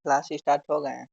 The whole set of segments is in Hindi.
क्लास स्टार्ट हो गए हैं।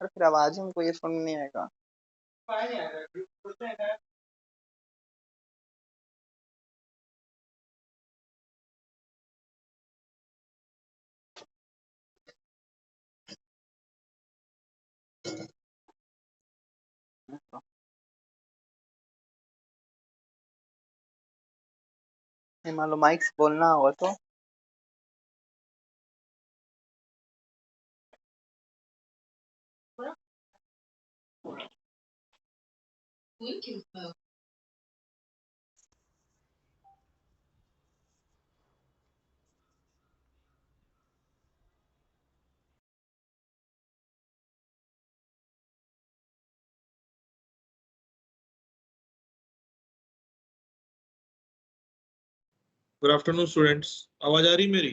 और फिर आवाज ही हमको ये सुन नहीं आएगा। मान लो माइक से बोलना होगा तो गुड आफ्टरनून स्टूडेंट्स, आवाज आ रही मेरी?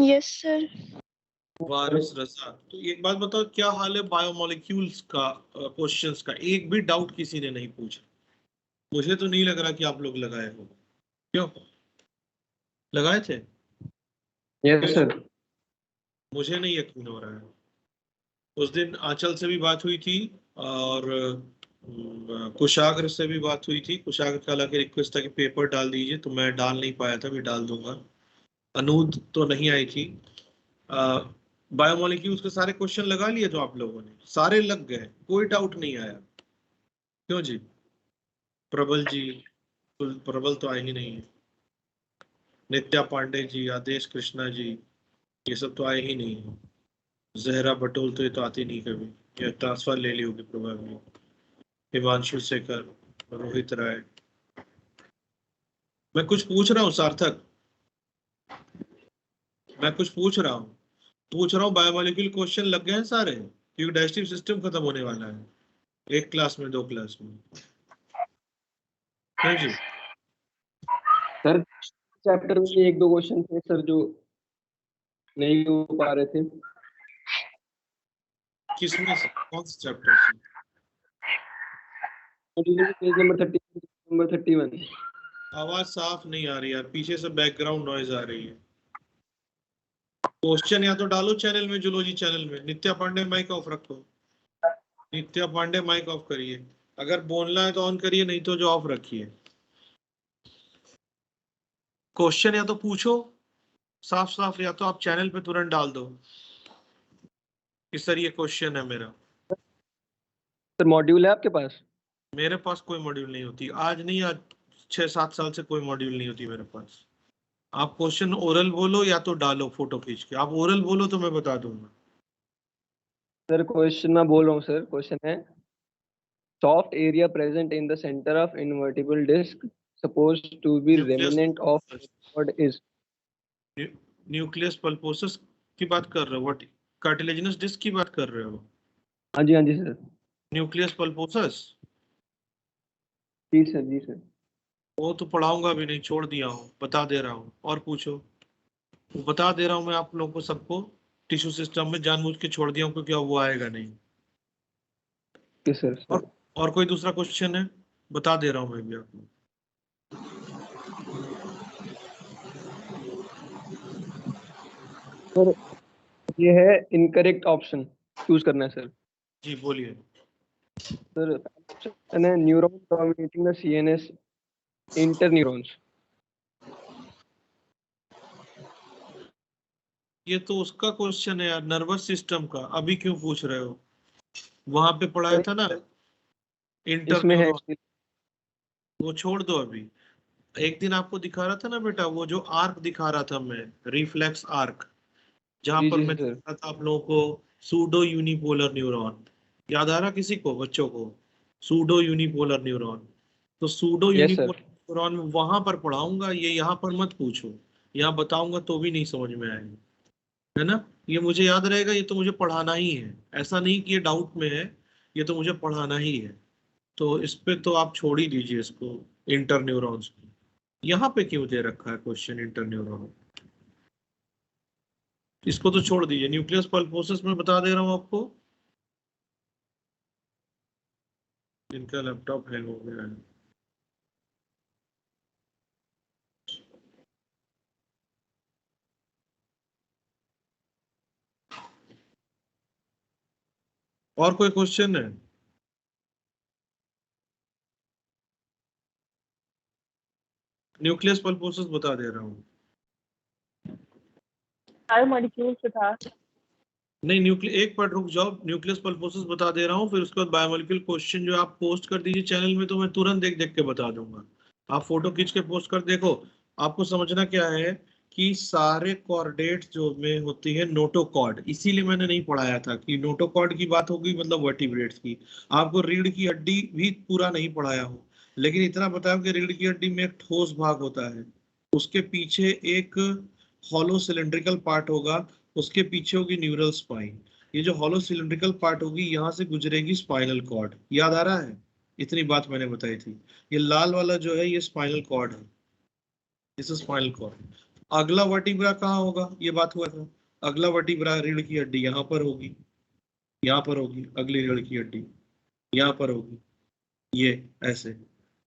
Yes sir. वारिस रजा, तो एक बात बताओ, क्या हाल है बायोमोलिक्यूल्स का क्वेश्चंस का? एक भी डाउट किसी ने नहीं पूछा। मुझे तो नहीं लग रहा कि आप लोग लगाए हो। क्यों लगाए थे? Yes sir. मुझे नहीं यकीन हो रहा है। उस दिन आंचल से भी बात हुई थी और कुशाग्र से भी बात हुई थी। कुशाग्र का हालांकि रिक्वेस्ट था कि पेपर डाल दीजिए, तो मैं डाल नहीं पाया था, भी डाल दूंगा। अनूद तो नहीं आई थी। बायोमोलिक्यूल्स के सारे क्वेश्चन लगा लिए जो आप लोगों ने, सारे लग गए, कोई डाउट नहीं आया। क्यों जी? प्रबल जी, प्रबल तो आए ही नहीं है। नित्या पांडे जी, आदेश कृष्णा जी, ये सब तो आए ही नहीं है। जहरा बटोल तो ये तो आती नहीं कभी, ये ट्रांसफर ले ली होगी प्रोबेबली। हिमांशु शेखर, रोहित राय। मैं कुछ पूछ रहा हूँ सार्थक, मैं कुछ पूछ रहा हूँ बायोमोलिक्यूल क्वेश्चन लग गए हैं सारे, क्योंकि डाइजेस्टिव सिस्टम खत्म होने वाला है एक क्लास में, 2 क्लास में। क्यों जी? सर चैप्टर में एक दो क्वेश्चन थे सर जो नहीं हो पा रहे थे। किसमें से, कौन से चैप्टर से? Page number 30, number 31। आवाज साफ नहीं आ रही यार, पीछे से बैकग्राउंड नॉइज आ रही है। क्वेश्चन या तो डालो चैनल में, जूलॉजी चैनल में। नित्या पांडे माइक ऑफ रखो, नित्या पांडे माइक ऑफ करिए, अगर बोलना है तो ऑन करिए, नहीं तो जो ऑफ रखिए। क्वेश्चन या तो पूछो साफ साफ, या तो आप चैनल पे तुरंत डाल दो कि सर ये क्वेश्चन है मेरा। सर मॉड्यूल है आपके पास? मेरे पास कोई मॉड्यूल नहीं होती, आज नहीं, आज 6-7 साल से कोई मॉड्यूल नहीं होती मेरे पास। आप क्वेश्चन ओरल बोलो या तो डालो फोटो खींच के। आप ओरल बोलो तो मैं बता दूंगा। सर क्वेश्चन मैं बोल रहा हूँ सर, क्वेश्चन है soft area present in the center of invertible disc supposed to be remnant of what is? Nucleus pulposus की बात कर रहे हो? व्हाट, कार्टिलेजिनस डिस्क की बात कर रहे हो? हाँ जी सर। Nucleus pulposus? जी सर, जी सर। वो तो पढ़ाऊंगा भी नहीं, छोड़ दिया हूँ, बता दे रहा हूँ। और पूछो, बता दे रहा हूँ मैं आप लोगों को सबको, टिश्यू सिस्टम में जानबूझ के छोड़ दिया हूँ क्योंकि अब वो आएगा नहीं। जी सर। और कोई दूसरा क्वेश्चन है? बता दे रहा हूँ मैं भी आपको। सर ये है इनकरेक्ट ऑप्शन, चूज करना है सर। जी बोलिए। सर ऑप्शन है neuron dominating the CNS interneurons. ये तो उसका क्वेश्चन है यार, नर्वस सिस्टम का। अभी क्यों पूछ रहे हो? वहां पे पढ़ाया था ना इंटर इसमें है। न्यूरॉन, वो छोड़ दो अभी। एक दिन आपको दिखा रहा था ना बेटा, वो जो आर्क दिखा रहा था मैं, रिफ्लेक्स आर्क, जहां जी पर जी मैं सर। दिखा रहा था आप लोगों को सूडो यूनिपोलर न्यूरॉन। याद आ रहा किसी को, बच्चों को? Pseudo unipolar neuron. तो pseudo yes sir. Unipolar neuron वहां पर पढ़ाऊंगा, ये यहाँ पर मत पूछो। यहाँ बताऊंगा तो भी नहीं समझ में आएगा, है ना? ये मुझे याद रहेगा, ये तो मुझे पढ़ाना ही है, ऐसा नहीं कि ये डाउट में है, ये तो मुझे पढ़ाना ही है। तो इस पे तो आप छोड़ ही दीजिए इसको, इंटर न्यूरॉन्स को। यहाँ पे क्यों दे रखा है क्वेश्चन इंटर न्यूरॉन? इसको तो छोड़ दीजिए। न्यूक्लियस पल्पोसस में बता दे रहा हूँ आपको। इनका लैपटॉप हैंग हो गया है। और कोई क्वेश्चन है? न्यूक्लियस पल्पोसस बता दे रहा हूँ। बायोमोलिक्यूल से था। नहीं, न्यूक्लियस एक पार्ट रुक जाओ, न्यूक्लियस पल्पोसस बता दे रहा हूँ, फिर उसके बाद बायोमोलिक्यूल क्वेश्चन जो आप पोस्ट कर दीजिए चैनल में, तो मैं तुरंत देख देख के बता दूंगा। आप फोटो खींच के पोस्ट कर देखो। आपको समझना क्या है कि सारे कॉर्डेट्स जो में होती है नोटोकॉर्ड, इसीलिए मैंने नहीं पढ़ाया था कि नोटोकॉर्ड की बात होगी मतलब वर्टिब्रेट्स की। आपको रीढ़ की हड्डी भी पूरा नहीं पढ़ाया हो, लेकिन इतना बताया कि रीढ़ की हड्डी में एक ठोस भाग होता है, उसके पीछे एक हॉलो सिलेंड्रिकल पार्ट होगा, उसके पीछे होगी न्यूरल स्पाइन। ये जो हॉलो सिलिंड्रिकल पार्ट होगी, यहाँ से गुजरेगी स्पाइनल कॉर्ड। याद आ रहा है? इतनी बात मैंने बताई थी। ये लाल वाला जो है ये स्पाइनल कॉर्ड है, दिस इज स्पाइनल कॉर्ड। अगला वर्टिब्रा कहाँ होगा, ये बात हुआ था। अगला वर्टिब्रा रीढ़ की हड्डी यहाँ पर होगी, यहाँ पर होगी अगली रीढ़ की हड्डी, यहाँ पर होगी, ये ऐसे।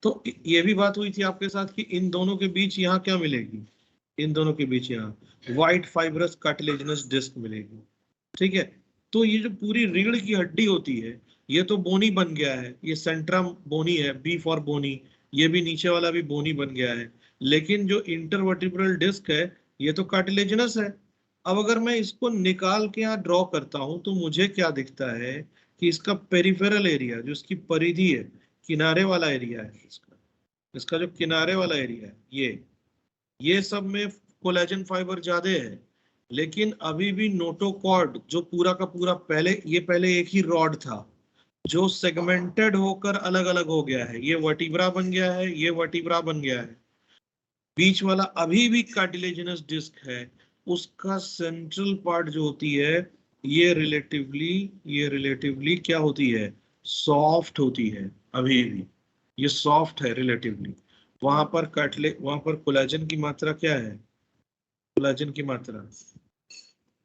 तो ये भी बात हुई थी आपके साथ कि इन दोनों के बीच यहाँ क्या मिलेगी, इन दोनों के बीच यहाँ व्हाइट फाइब्रस कार्टिलेजिनस डिस्क मिलेगी। ठीक है? तो ये जो पूरी रीढ़ की हड्डी होती है, ये तो बोनी बन गया है, ये सेंट्रम बोनी है, बी फॉर बोनी, ये भी नीचे वाला भी बोनी बन गया है। लेकिन जो इंटरवर्टिब्रल डिस्क है ये तो कार्टिलेजिनस है, अब अगर मैं इसको निकाल के यहाँ ड्रॉ करता हूं तो मुझे क्या दिखता है कि इसका पेरिफेरल एरिया, जो इसकी परिधि है, किनारे वाला एरिया है इसका, इसका जो किनारे वाला एरिया है, ये सब में कोलेजन फाइबर ज्यादा है। लेकिन अभी भी नोटोकॉर्ड जो पूरा का पूरा पहले एक ही रॉड था, जो सेगमेंटेड होकर अलग अलग हो गया है, ये वर्टिब्रा बन गया है, ये वर्टिब्रा बन गया है, बीच वाला अभी भी कार्टिलेजिनस डिस्क है। उसका सेंट्रल पार्ट जो होती है ये रिलेटिवली क्या होती है, सॉफ्ट होती है, अभी भी ये सॉफ्ट है रिलेटिवली। वहां पर कोलेजन की मात्रा क्या है, कोलेजन की मात्रा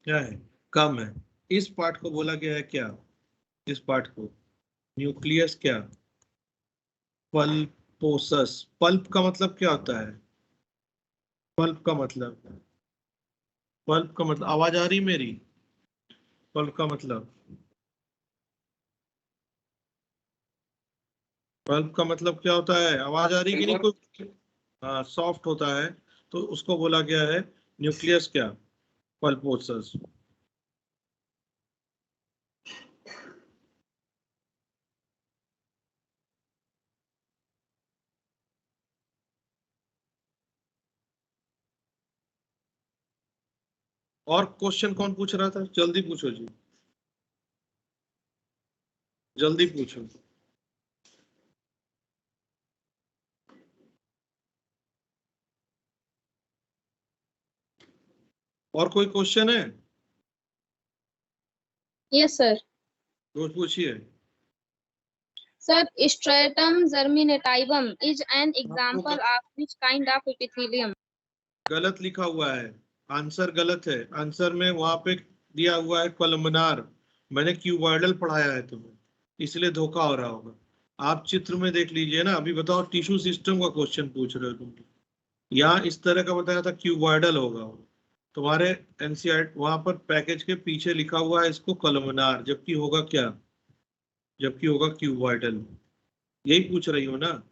क्या है, कम है। इस पार्ट को बोला गया है क्या, इस पार्ट को न्यूक्लियस क्या, पल्पोसस। पल्प का मतलब क्या होता है, पल्प का मतलब, पल्प का मतलब, आवाज आ रही मेरी, पल्प का मतलब, पल्प का मतलब क्या होता है, आवाज आ रही कि नहीं कोई, हाँ सॉफ्ट होता है, तो उसको बोला गया है न्यूक्लियस क्या, पल्पोसस। और क्वेश्चन कौन पूछ रहा था, जल्दी पूछो जी, जल्दी पूछो। और कोई क्वेश्चन है, Yes, sir. रोज पूछिए। Sir, stratum germinativum is an example of which kind of epithelium? गलत लिखा हुआ है, आंसर गलत है। आंसर में वहां पे दिया हुआ है कोलमनार, मैंने क्यूबॉइडल पढ़ाया है तुम्हें, इसलिए धोखा हो रहा होगा। आप चित्र में देख लीजिए ना। अभी बताओ, टिश्यू सिस्टम का क्वेश्चन पूछ रहे हो तुम, यहाँ इस तरह का बताया था, क्यूबॉइडल होगा वो। तुम्हारे एनसीईआरटी वहां पर पैकेज के पीछे लिखा हुआ है इसको कोलमनार, जबकि होगा क्या, जबकि होगा क्यूबॉइडल। यही पूछ रही हो ना,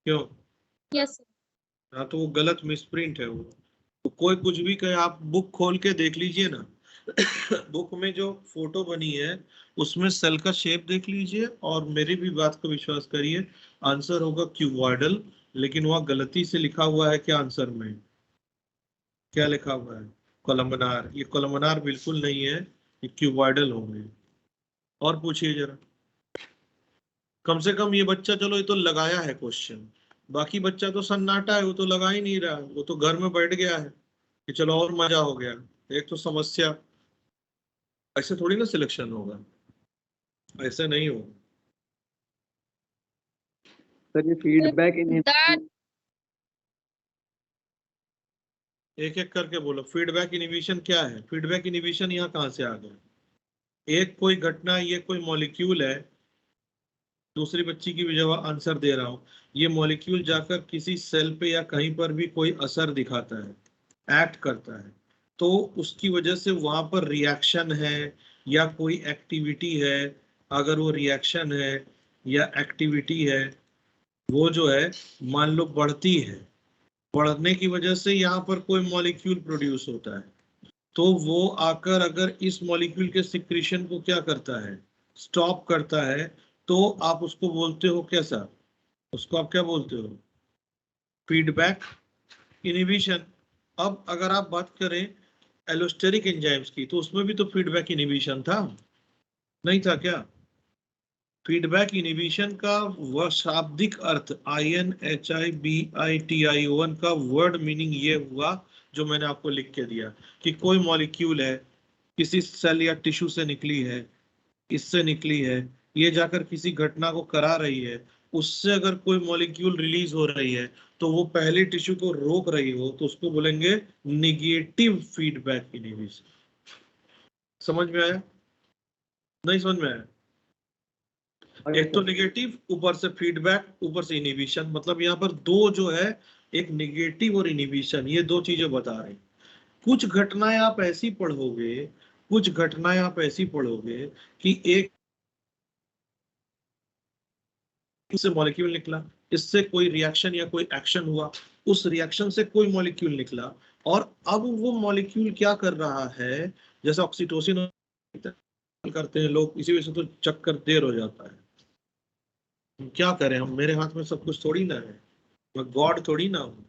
क्यों? Yes, sir. हाँ, तो वो गलत मिसप्रिंट है वो। तो कोई कुछ भी कहे, आप बुक खोल के देख लीजिए ना। बुक में जो फोटो बनी है उसमें सेल का शेप देख लीजिए, और मेरी भी बात को विश्वास करिए, आंसर होगा क्यूबॉइडल। लेकिन वहाँ गलती से लिखा हुआ है क्या, आंसर में क्या लिखा हुआ है, कोलमनार। ये कोलमनार बिल्कुल नहीं है, ये क्यूबॉइडल होंगे। और पूछिए जरा, कम से कम ये बच्चा, चलो ये तो लगाया है क्वेश्चन, बाकी बच्चा तो सन्नाटा है, वो तो लगा ही नहीं रहा, वो तो घर में बैठ गया है कि चलो और मजा हो गया। एक तो समस्या, ऐसे थोड़ी ना सिलेक्शन होगा, ऐसे नहीं होगा। सर ये फीडबैक That एक एक करके बोलो, फीडबैक इनहिबिशन क्या है, फीडबैक इनहिबिशन यहाँ कहाँ से आ गया। एक कोई घटना, ये कोई मॉलिक्यूल है, दूसरी बच्ची की भी जवाब आंसर दे रहा हूँ, ये मॉलिक्यूल जाकर किसी सेल पे या कहीं पर भी कोई असर दिखाता है, एक्ट करता है, तो उसकी वजह से वहां पर रिएक्शन है या कोई एक्टिविटी है। अगर वो रिएक्शन है या एक्टिविटी है, वो जो है मान लो बढ़ती है, बढ़ने की वजह से यहाँ पर कोई मॉलिक्यूल प्रोड्यूस होता है, तो वो आकर अगर इस मॉलिक्यूल के सिक्रीशन को क्या करता है, स्टॉप करता है, तो आप उसको बोलते हो कैसा, उसको आप क्या बोलते हो, फीडबैक इनहिबिशन। अब अगर आप बात करें एलोस्टेरिक एंजाइम्स की, तो उसमें भी तो फीडबैक इनहिबिशन था, नहीं था क्या? फीडबैक इनहिबिशन का वह शाब्दिक अर्थ INHIBITION का वर्ड मीनिंग ये हुआ जो मैंने आपको लिख के दिया, कि कोई मॉलिक्यूल है, किसी सेल या टिश्यू से निकली है, इससे निकली है, ये जाकर किसी घटना को करा रही है, उससे अगर कोई मॉलिक्यूल रिलीज हो रही है, तो वो पहले टिश्यू को रोक रही हो, तो उसको बोलेंगे निगेटिव फीडबैक इनहिबिशन। समझ में आया, नहीं समझ में आया? एक तो निगेटिव, ऊपर से फीडबैक, ऊपर से इनहिबिशन, मतलब यहाँ पर दो जो है, एक निगेटिव और इनहिबिशन, ये दो चीजें बता रहे हैं। कुछ घटनाएं आप ऐसी पढ़ोगे, कुछ घटनाएं आप ऐसी पढ़ोगे कि एक से मॉलिक्यूल निकला, इससे कोई रिएक्शन या कोई एक्शन हुआ, उस रिएक्शन से कोई मॉलिक्यूल निकला, और अब वो मॉलिक्यूल क्या कर रहा है, जैसे ऑक्सीटोसिन करते हैं लोग, इसी वजह से तो चक्कर देर हो जाता है। क्या करें हम, मेरे हाथ में सब कुछ थोड़ी ना है, मैं गॉड थोड़ी ना हूँ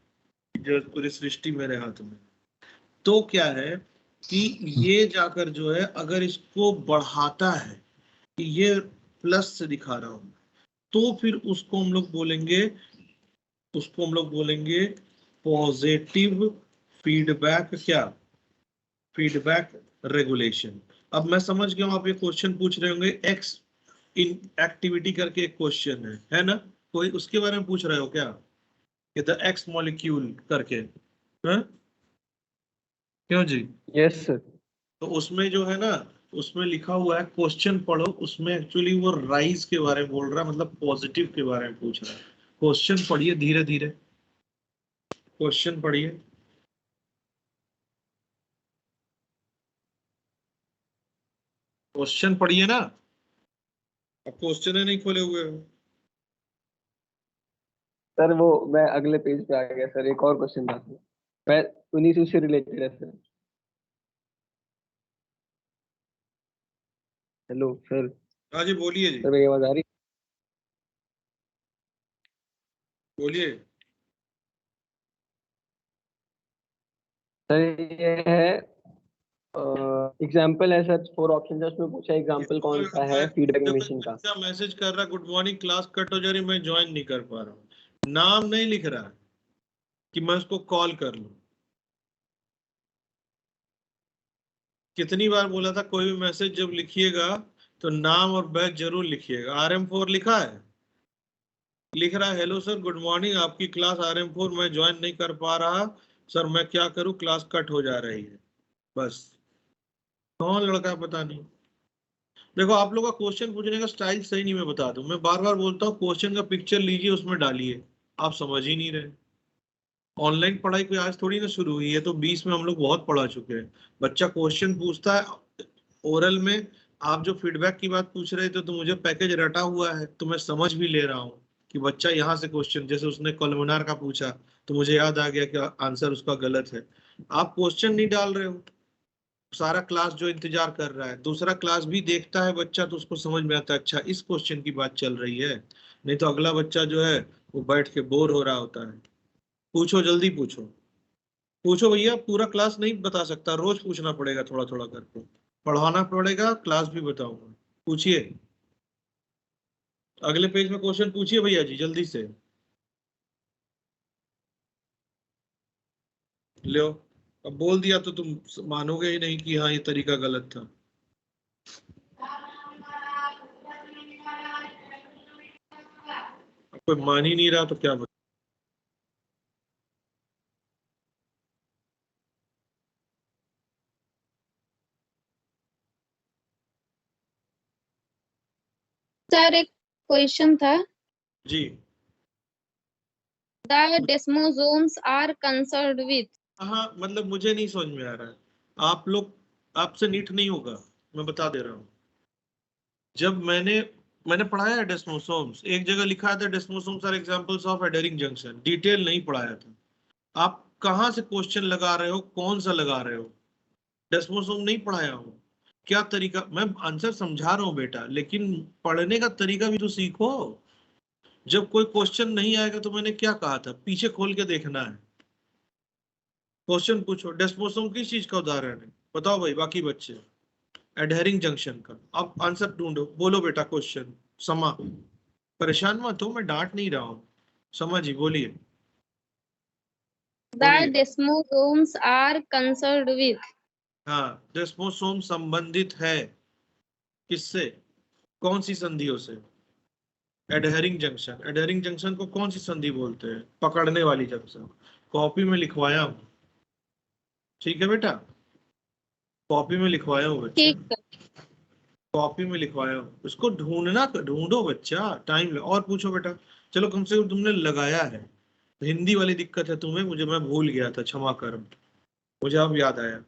जो पूरी सृष्टि मेरे हाथ में। तो क्या है कि ये जाकर जो है अगर इसको बढ़ाता है कि ये प्लस से दिखा रहा हूं, तो फिर उसको हम लोग बोलेंगे पॉजिटिव फीडबैक, क्या फीडबैक रेगुलेशन। अब मैं समझ गया हूं आप ये क्वेश्चन पूछ रहे होंगे, एक्स इन एक्टिविटी करके एक क्वेश्चन है ना, कोई उसके बारे में पूछ रहे हो क्या, कि द एक्स मॉलिक्यूल करके, है क्यों जी? Yes sir. तो उसमें जो है ना, उसमें लिखा हुआ है, क्वेश्चन पढ़ो, उसमें एक्चुअली वो राइज के बारे में बोल रहा है, मतलब पॉजिटिव के बारे में पूछ रहा है। क्वेश्चन पढ़िए धीरे धीरे, क्वेश्चन पढ़िए। क्वेश्चन पढ़िए ना, अब क्वेश्चन है नहीं खोले हुए हो। सर वो मैं अगले पेज पे आ गया सर, एक और क्वेश्चन था सर, मैं उन्हीं से रिलेटेड है सर। Hello sir. हाँ जी बोलिए जी, सर मेरी आवाज आ रही? बोलिए। सर ये है एग्जाम्पल है सर, 4 ऑप्शन है उसमें पूछा एग्जाम्पल कौन सा है फीडबैक एनिमेशन का। बच्चा मैसेज कर रहा, गुड मॉर्निंग, क्लास कट हो जा रही, मैं ज्वाइन नहीं कर पा रहा हूँ, नाम नहीं लिख रहा है कि मैं उसको कॉल कर लूं। कितनी बार बोला था, कोई भी मैसेज जब लिखिएगा तो नाम और बैच जरूर लिखिएगा। RM4 लिखा है, लिख रहा है, हेलो सर गुड मॉर्निंग, आपकी क्लास RM4 मैं ज्वाइन नहीं कर पा रहा सर, मैं क्या करूं, क्लास कट हो जा रही है। बस कौन लड़का पता नहीं। देखो आप लोग का क्वेश्चन पूछने का स्टाइल सही नहीं, मैं बता दूं, मैं बार बार बोलता हूँ क्वेश्चन का पिक्चर लीजिए उसमें डालिए, आप समझ ही नहीं रहे। ऑनलाइन पढ़ाई कोई आज थोड़ी ना शुरू हुई है, तो 20 में हम लोग बहुत पढ़ा चुके हैं। बच्चा क्वेश्चन पूछता है ओरल में, आप जो फीडबैक की बात पूछ रहे थे तो मुझे पैकेज रटा हुआ है, तो मैं समझ भी ले रहा हूँ कि बच्चा यहाँ से क्वेश्चन, जैसे उसने कॉलमनार का पूछा तो मुझे याद आ गया कि आंसर उसका गलत है। आप क्वेश्चन नहीं डाल रहे हो, सारा क्लास जो इंतजार कर रहा है, दूसरा क्लास भी देखता है बच्चा, तो उसको समझ में आता है अच्छा इस क्वेश्चन की बात चल रही है, नहीं तो अगला बच्चा जो है वो बैठ के बोर हो रहा होता है। पूछो, जल्दी पूछो, पूछो भैया, पूरा क्लास नहीं बता सकता, रोज पूछना पड़ेगा, थोड़ा थोड़ा करके पढ़ाना पड़ेगा, क्लास भी बताऊंगा। पूछिए, अगले पेज में क्वेश्चन पूछिए भैया जी जल्दी से। लो, अब बोल दिया तो तुम मानोगे ही नहीं कि हाँ ये तरीका गलत था। अब कोई मान ही नहीं रहा तो क्या बता। सर एक क्वेश्चन था, जी the desmosomes are concerned with. हाँ, मतलब मुझे नहीं समझ में आ रहा है, आप लोग, आपसे नीट नहीं होगा, मैं बता दे रहा हूँ। जब मैंने पढ़ाया है डेस्मोसोम्स, एक जगह लिखा था desmosomes are examples of adhering junction, detail नहीं पढ़ाया था। आप कहाँ से क्वेश्चन लगा रहे हो, कौन सा लगा रहे हो, डेस्मोसोम नहीं पढ़ाया हूँ। क्या तरीका, मैं आंसर समझा रहा हूँ बेटा, लेकिन पढ़ने का तरीका भी तो सीखो। जब कोई क्वेश्चन नहीं आएगा तो मैंने क्या कहा था, पीछे खोल के देखना है, क्वेश्चन पूछो। डेस्मोसोम किस चीज का उदाहरण है, बताओ भाई बाकी बच्चे। एडहेरिंग जंक्शन का। अब आंसर ढूंढो, बोलो बेटा क्वेश्चन। समा, परेशान मत हो, मैं डांट नहीं रहा हूँ, समा जी बोलिए। The desmosomes are concerned with. हाँ, डेस्मोसोम संबंधित है किससे, कौन सी संधियों से, एडहेरिंग जंक्शन। एडहेरिंग जंक्शन को कौन सी संधि बोलते हैं, पकड़ने वाली जंक्शन। कॉपी में लिखवाया हूँ, ठीक है बेटा, कॉपी में लिखवाया हूँ बच्चा, ठीक है कॉपी में लिखवाया हूँ, उसको ढूंढना, ढूंढो बच्चा, टाइम ले। और पूछो बेटा, चलो कम से कम तुमने लगाया है। हिंदी वाली दिक्कत है तुम्हें, मुझे, मैं भूल गया था, क्षमा कर, मुझे अब याद आया,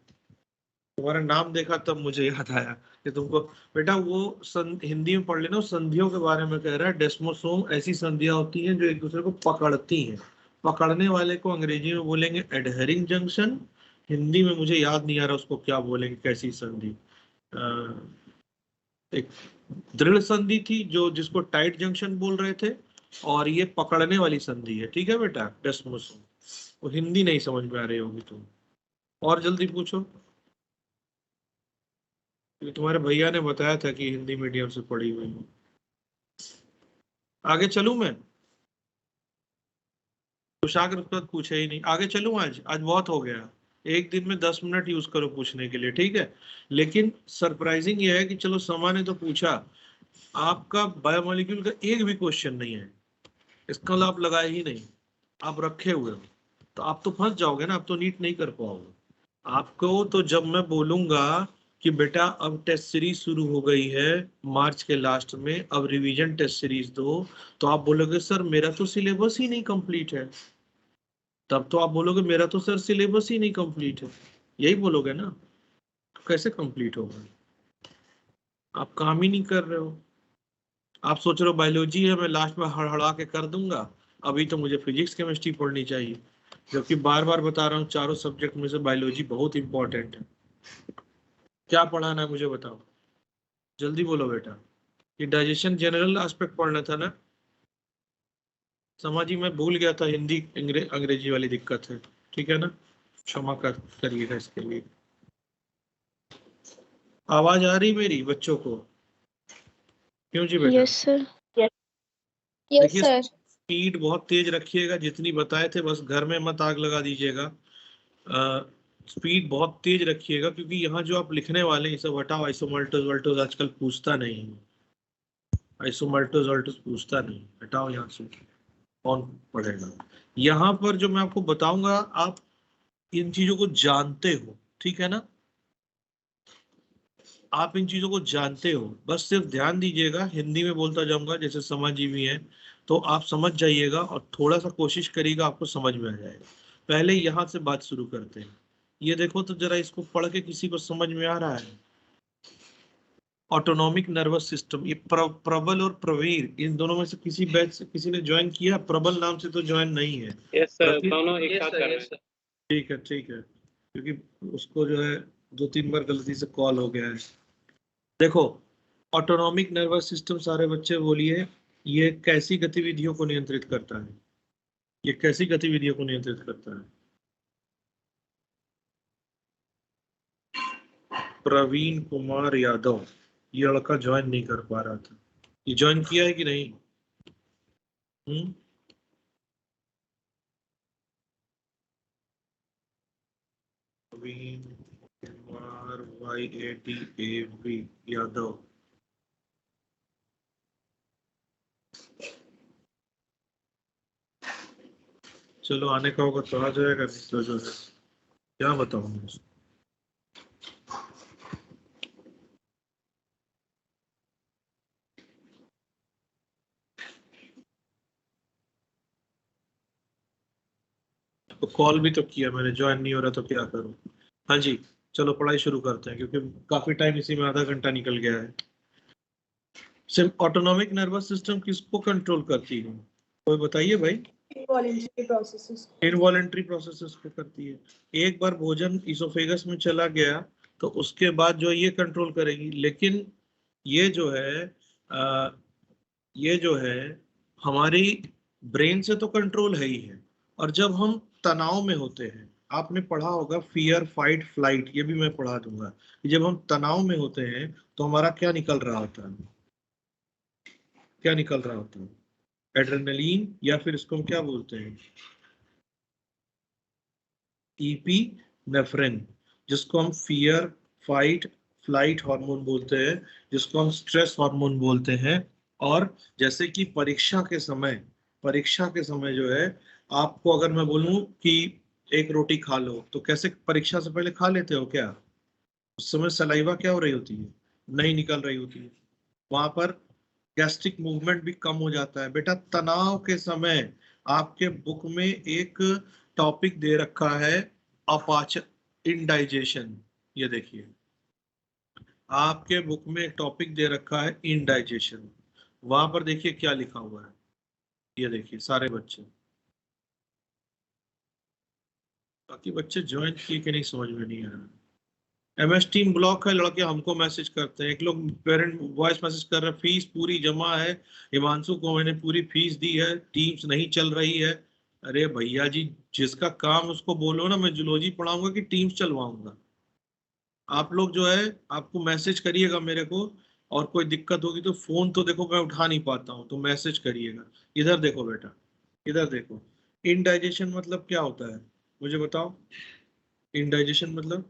तुम्हारा नाम देखा तब मुझे याद आया कि तुमको। बेटा वो हिंदी में पढ़ लेना, संधियों के बारे में कह रहा है। डेस्मोसोम ऐसी संधियां होती हैं जो एक दूसरे को पकड़ती हैं, पकड़ने वाले को अंग्रेजी में बोलेंगे एडहेरिंग जंक्शन, हिंदी में मुझे याद नहीं आ रहा उसको क्या बोलेंगे, कैसी संधि। एक दृढ़ संधि थी जो जिसको टाइट जंक्शन बोल रहे थे, और ये पकड़ने वाली संधि है। ठीक है बेटा, डेस्मोस। वो हिंदी नहीं समझ में आ रही होगी तुम, और जल्दी पूछो, क्योंकि तुम्हारे भैया ने बताया था कि हिंदी मीडियम से पढ़ी हुई हूँ। आगे चलूं मैं? कुशाग्र उसके बाद पूछे ही नहीं। आगे चलूं? आज आज बहुत हो गया। एक दिन में 10 मिनट यूज करो पूछने के लिए, ठीक है? लेकिन सरप्राइजिंग ये है कि चलो समा ने तो पूछा, आपका बायोमोलिक्यूल का एक भी क्वेश्चन नहीं है, इसका आप लगाए ही नहीं, आप रखे हुए हो, तो आप तो फंस जाओगे ना, आप तो नीट नहीं कर पाओगे। आपको तो जब मैं बोलूंगा कि बेटा अब टेस्ट सीरीज शुरू हो गई है मार्च के लास्ट में, अब रिवीजन टेस्ट सीरीज दो, तो आप बोलोगे सर मेरा तो सिलेबस ही नहीं कंप्लीट है। तब तो आप बोलोगे मेरा तो सर सिलेबस ही नहीं कंप्लीट है, यही बोलोगे ना। कैसे कंप्लीट होगा? आप काम ही नहीं कर रहे हो। आप सोच रहे हो बायोलॉजी है, मैं लास्ट में हड़हड़ा के कर दूंगा, अभी तो मुझे फिजिक्स केमिस्ट्री पढ़नी चाहिए। जबकि बार बार बता रहा हूँ चारों सब्जेक्ट में से बायोलॉजी बहुत इंपॉर्टेंट है। क्या पढ़ाना है मुझे बताओ, जल्दी बोलो बेटा। ये डाइजेशन जनरल एस्पेक्ट पढ़ना था ना? समाजी मैं भूल गया था, हिंदी अंग्रेजी वाली दिक्कत है, ठीक है ना? क्षमा करिएगा इसके लिए। आवाज आ रही मेरी बच्चों को? क्यों जी बेटा? Yes sir. यस देखिए सर। स्पीड बहुत तेज रखिएगा, जितनी बताए थे बस घर में मत आग लगा दीजिएगा। स्पीड बहुत तेज रखिएगा, क्योंकि यहाँ जो आप लिखने वाले हैं सब हटाओ। आइसोमल्टोस वल्टोस आजकल पूछता नहीं है, आइसोमल्टोस वल्टोस पूछता नहीं, हटाओ यहाँ से, कौन पढ़ेगा? यहाँ पर जो मैं आपको बताऊंगा आप इन चीजों को जानते हो, ठीक है ना? आप इन चीजों को जानते हो, बस सिर्फ ध्यान दीजिएगा। हिंदी में बोलता जाऊंगा जैसे समाजजीवी है, तो आप समझ जाइएगा और थोड़ा सा कोशिश करिएगा, आपको समझ में आ जाएगा। पहले यहाँ से बात शुरू करते हैं। ये देखो तो जरा, इसको पढ़ के किसी को समझ में आ रहा है? ऑटोनॉमिक नर्वस सिस्टम, ये प्रबल और प्रवीर, इन दोनों में से किसी बैच से किसी ने ज्वाइन किया? प्रबल नाम से तो ज्वाइन नहीं है। यस सर, दोनों एक साथ कर रहे हैं। ठीक है ठीक है, क्योंकि उसको जो है 2-3 बार गलती से कॉल हो गया है। देखो, ऑटोनॉमिक नर्वस सिस्टम, सारे बच्चे बोलिए, ये कैसी गतिविधियों को नियंत्रित करता है? ये कैसी गतिविधियों को नियंत्रित करता है? प्रवीण कुमार यादव, ये लड़का ज्वाइन नहीं कर पा रहा था, ये ज्वाइन किया है कि नहीं? प्रवीण कुमार YADAV यादव, चलो आने का होगा तो आ जाएगा, तो जो है क्या बताऊं मैं उसको। तो कॉल भी तो किया मैंने, ज्वाइन नहीं हो रहा तो क्या करूं? हाँ जी, चलो पढ़ाई शुरू करते हैं, क्योंकि काफी टाइम इसी में आधा घंटा निकल गया है। सिर्फ ऑटोनॉमिक नर्वस सिस्टम किसको कंट्रोल करती है, कोई बताइए भाई? इनवॉलेंट्री प्रोसेसेस को करती है। एक बार भोजन इसोफेगस में चला गया तो उसके बाद जो ये कंट्रोल करेगी, लेकिन ये जो है ये जो है हमारी ब्रेन से तो कंट्रोल है ही है। और जब हम तनाव में होते हैं, आपने पढ़ा होगा फियर फाइट फ्लाइट, ये भी मैं पढ़ा दूंगा, कि जब हम तनाव में होते हैं तो हमारा क्या निकल रहा होता है? क्या निकल रहा होता है? एड्रेनलिन, या फिर इसको हम क्या बोलते हैं? ईपीनेफ्रिन, जिसको हम फियर फाइट फ्लाइट हार्मोन बोलते हैं, जिसको हम स्ट्रेस हार्मोन बोलते हैं। और जैसे कि परीक्षा के समय जो है, आपको अगर मैं बोलूं कि एक रोटी खा लो, तो कैसे परीक्षा से पहले खा लेते हो क्या? उस समय सलाइवा क्या हो रही होती है? नहीं निकल रही होती है, वहां पर गैस्ट्रिक मूवमेंट भी कम हो जाता है। बेटा तनाव के समय आपके बुक में एक टॉपिक दे रखा है, अपाचन, इनडाइजेशन। ये देखिए, आपके बुक में एक टॉपिक दे रखा है इनडाइजेशन, वहां पर देखिए क्या लिखा हुआ है। ये देखिए सारे बच्चे, बाकी बच्चे ज्वाइन किए कि नहीं समझ में नहीं आ रहा। MS टीम ब्लॉक है, लड़के हमको मैसेज करते हैं, एक लोग पेरेंट वॉइस मैसेज कर रहे हैं, फीस पूरी जमा है, हिमांशु को मैंने पूरी फीस दी है, टीम्स नहीं चल रही है। अरे भैया जी, जिसका काम उसको बोलो ना, मैं जूलॉजी पढ़ाऊंगा कि टीम्स चलवाऊंगा। आप लोग जो है, आपको मैसेज करिएगा मेरे को, और कोई दिक्कत होगी तो फोन तो देखो मैं उठा नहीं पाता हूँ, तो मैसेज करिएगा। इधर देखो बेटा, इधर देखो। इनडाइजेशन मतलब क्या होता है, मुझे बताओ। इनडाइजेशन मतलब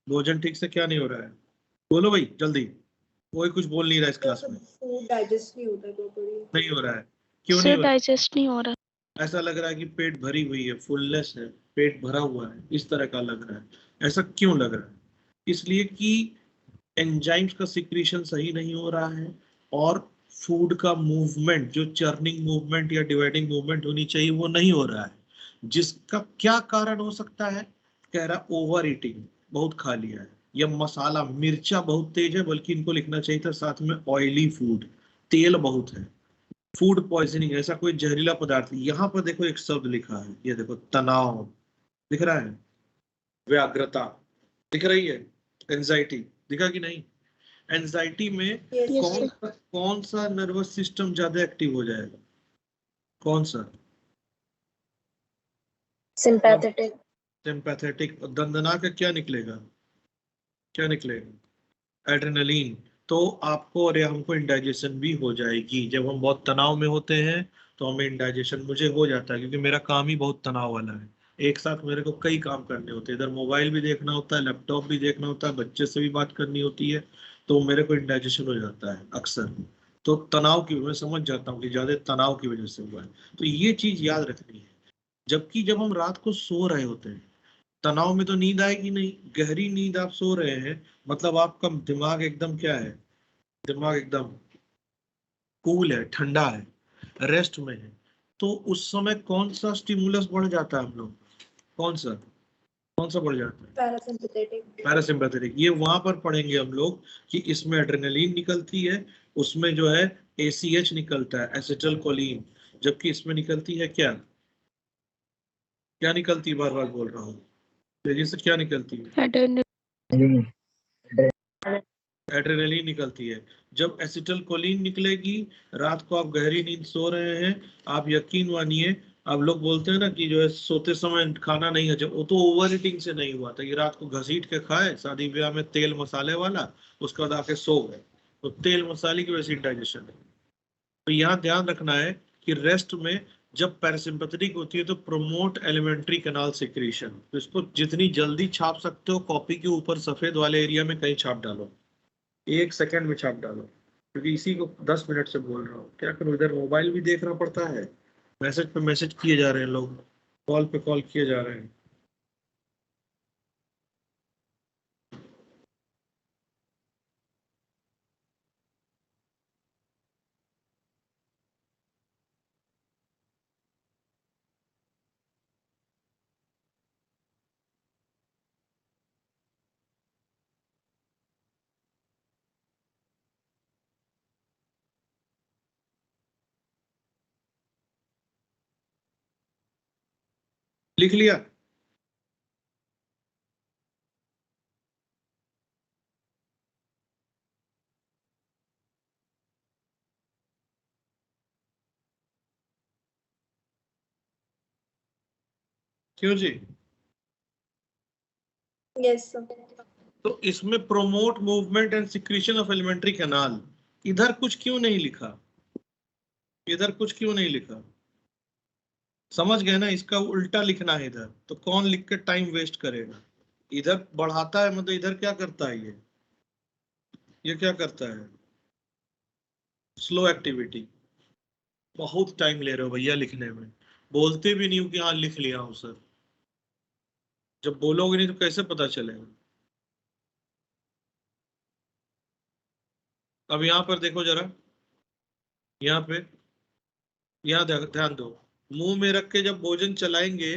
भोजन ठीक से क्या नहीं हो रहा है, बोलो भाई जल्दी। कोई कुछ बोल नहीं रहा इस क्लास में। फूड डाइजेस्ट नहीं होता प्रॉपर्ली। नहीं हो रहा है, क्यों नहीं सर हो रहा डाइजेस्ट नहीं हो रहा। है? ऐसा लग रहा है कि पेट भरी हुई है, फुलनेस है, पेट भरा हुआ है, इस तरह का लग रहा है। ऐसा क्यों लग रहा है? इसलिए कि एंजाइम्स का सिक्रीशन सही नहीं हो रहा है, और फूड का मूवमेंट, जो चर्निंग मूवमेंट या डिवाइडिंग मूवमेंट होनी चाहिए, वो नहीं हो रहा है। जिसका क्या कारण हो सकता है? कह रहा ओवर ईटिंग, बहुत खा लिया है, या मसाला मिर्चा बहुत तेज है, बल्कि इनको लिखना चाहिए था साथ में ऑयली फूड, तेल बहुत है, फूड पॉइजनिंग, ऐसा कोई जहरीला पदार्थ। यहाँ पर देखो एक शब्द लिखा है, ये देखो, तनाव दिख रहा है, व्याग्रता दिख रही है, एंजाइटी दिखा कि नहीं? एंजाइटी में कौन सा नर्वस सिस्टम ज्यादा एक्टिव हो जाएगा? कौन सा? सिंपैथेटिक। सिंपैथेटिक। दंदना का क्या निकलेगा? क्या निकलेगा? एड्रेनलिन। तो आपको और हमको इंडाइजेशन भी हो जाएगी। जब हम बहुत तनाव में होते हैं तो हमें इंडाइजेशन, मुझे हो जाता है, क्योंकि मेरा काम ही बहुत तनाव वाला है। एक साथ मेरे को कई काम करने होते हैं, इधर मोबाइल भी देखना होता है, लैपटॉप भी देखना होता है, बच्चे से भी बात करनी होती है, तो मेरे को इंडाइजेशन हो जाता है अक्सर। तो तनाव की, मैं समझ जाता हूँ कि ज्यादा तनाव की वजह से हुआ है। तो ये चीज याद रखनी है। जबकि जब हम रात को सो रहे होते हैं, तनाव में तो नींद आएगी नहीं, गहरी नींद आप सो रहे हैं, मतलब आपका दिमाग एकदम क्या है? दिमाग एकदम कूल है, ठंडा है, रेस्ट में है। तो उस समय कौन सा स्टिमुलस बढ़ जाता है हम लोग? कौन सा बढ़ जाता है? पैरासिम्पैथेटिक। पैरासिम्पैथेटिक। ये वहां पर पढ़ेंगे हम लोग कि इसमें एड्रेनलिन निकलती है, उसमें जो है ACH निकलता है, एसिटिल कोलिन, जबकि इसमें निकलती है क्या? क्या निकलती है? बार बार बोल रहा हूँ, तेजी से, क्या निकलती है? एड्रेनलिन निकलती है। जब एसिटिल कोलिन निकलेगी, रात को आप गहरी नींद सो रहे हैं, आप यकीन मानिए, आप लोग बोलते हैं ना कि जो है सोते समय खाना नहीं हजम, वो तो ओवर ईटिंग से नहीं हुआ था, कि रात को घसीट के खाए शादी ब्याह में तेल मसाले वाला, उसके बाद आके सो गए, तो तेल मसाले की वजह से डाइजेशन है। तो यहाँ ध्यान रखना है कि रेस्ट में जब पैरासिम्पैथेटिक होती है तो प्रोमोट एलिमेंट्री कैनाल सिक्रीशन। तो इसको जितनी जल्दी छाप सकते हो, कॉपी के ऊपर सफेद वाले एरिया में कहीं छाप डालो, 1 सेकंड में छाप डालो, क्योंकि इसी को 10 मिनट से बोल रहा हूँ। क्या करूँ, इधर मोबाइल भी देखना पड़ता है, मैसेज पे मैसेज किए जा रहे हैं लोग, कॉल पे कॉल किए जा रहे हैं। लिख लिया? क्यों जी? Yes sir. तो इसमें promote movement and secretion of alimentary canal, इधर कुछ क्यों नहीं लिखा? इधर कुछ क्यों नहीं लिखा? समझ गए ना? इसका उल्टा लिखना है इधर, तो कौन लिख के टाइम वेस्ट करेगा? इधर बढ़ाता है, मतलब इधर क्या करता है ये क्या करता है? Slow activity. बहुत टाइम ले रहे हो भैया लिखने में, बोलते भी नहीं हो कि हाँ लिख लिया हूं सर। जब बोलोगे नहीं तो कैसे पता चलेगा? अब यहाँ पर देखो जरा, यहाँ पे, यहाँ ध्यान दो, मुंह में रख के जब भोजन चलाएंगे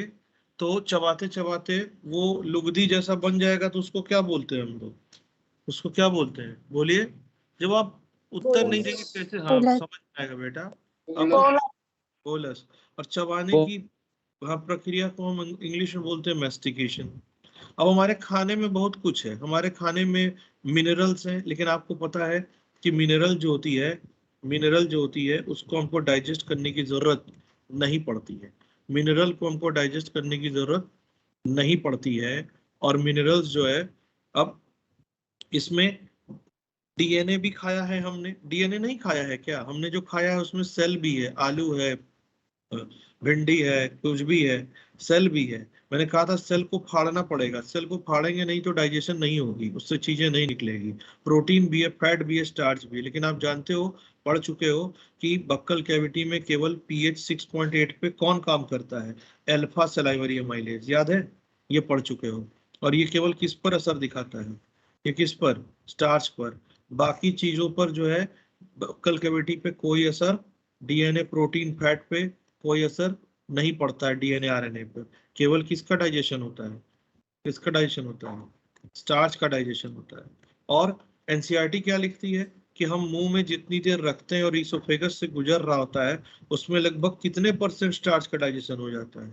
तो चबाते चबाते वो लुगदी जैसा बन जाएगा, तो उसको क्या बोलते हैं हम लोग? उसको क्या बोलते हैं, बोलिए? जब आप उत्तर नहीं देंगे कैसे हाँ समझ आएगा बेटा? अब बोलस। और चबाने की वह प्रक्रिया को हम इंग्लिश में बोलते हैं मैस्टिकेशन। अब हमारे खाने में बहुत कुछ है, हमारे खाने में मिनरल्स हैं, लेकिन आपको पता है कि मिनरल जो होती है उसको हमको डाइजेस्ट करने की जरूरत नहीं पड़ती है। मिनरल को हमको डाइजेस्ट करने की जरूरत नहीं पड़ती है। और मिनरल्स जो है, अब इसमें डीएनए भी खाया है हमने, डीएनए नहीं खाया है क्या हमने? जो खाया है उसमें सेल भी है, आलू है, भिंडी है, कुछ भी है, सेल भी है। मैंने कहा था सेल को फाड़ना पड़ेगा, सेल को फाड़ेंगे नहीं तो डाइजेशन नहीं होगी, उससे चीजें नहीं निकलेगी। प्रोटीन भी है, फैट भी है, स्टार्च भी है। लेकिन आप जानते हो, पढ़ चुके हो कि बक्कल कैविटी में केवल पीएच 6.8 पे कौन काम करता है? अल्फा सलाइवरी एमाइलेज, याद है? ये पढ़ चुके हो। और ये केवल किस पर असर दिखाता है? ये किस पर? स्टार्च पर। बाकी चीजों पर जो है बक्कल कैविटी पे कोई असर, डीएनए, प्रोटीन, फैट पे कोई असर नहीं पड़ता है, डीएनए आरएनए पे। केवल किसका डाइजेशन होता है? किसका डाइजेशन होता है? स्टार्च का डाइजेशन होता है। और एनसीईआरटी क्या लिखती है कि हम मुंह में जितनी देर रखते हैं और ईसोफेगस से गुजर रहा होता है, उसमें लगभग कितने % स्टार्च का डाइजेशन हो जाता है?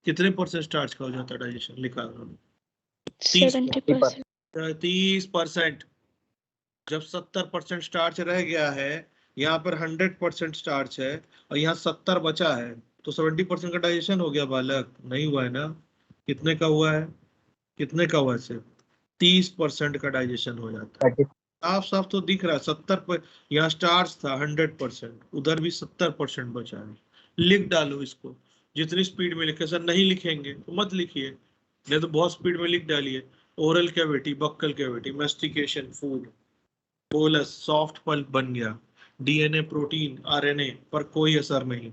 कितने % स्टार्च का हो जाता है डाइजेशन? लिखा है उन्होंने 70%. 30%। जब 70% स्टार्च रह गया है, यहाँ पर 100% स्टार्च है और यहाँ 70 बचा है, तो 70% का डाइजेशन हो गया बालक? नहीं हुआ है ना। कितने का हुआ है? कितने का हुआ है? सिर्फ 30% का डाइजेशन हो जाता है। साफ साफ तो दिख रहा है 70 पर, यहाँ स्टार्च था 100%, उधर भी 70% बचा है। लिख डालो इसको जितनी स्पीड में लिखे। सर नहीं लिखेंगे तो मत लिखिए, नहीं तो बहुत स्पीड में लिख डालिए। Oral cavity, buccal cavity, mastication, food, bolus, soft pulp बन गया, डीएनए, प्रोटीन, आरएनए पर कोई असर नहीं।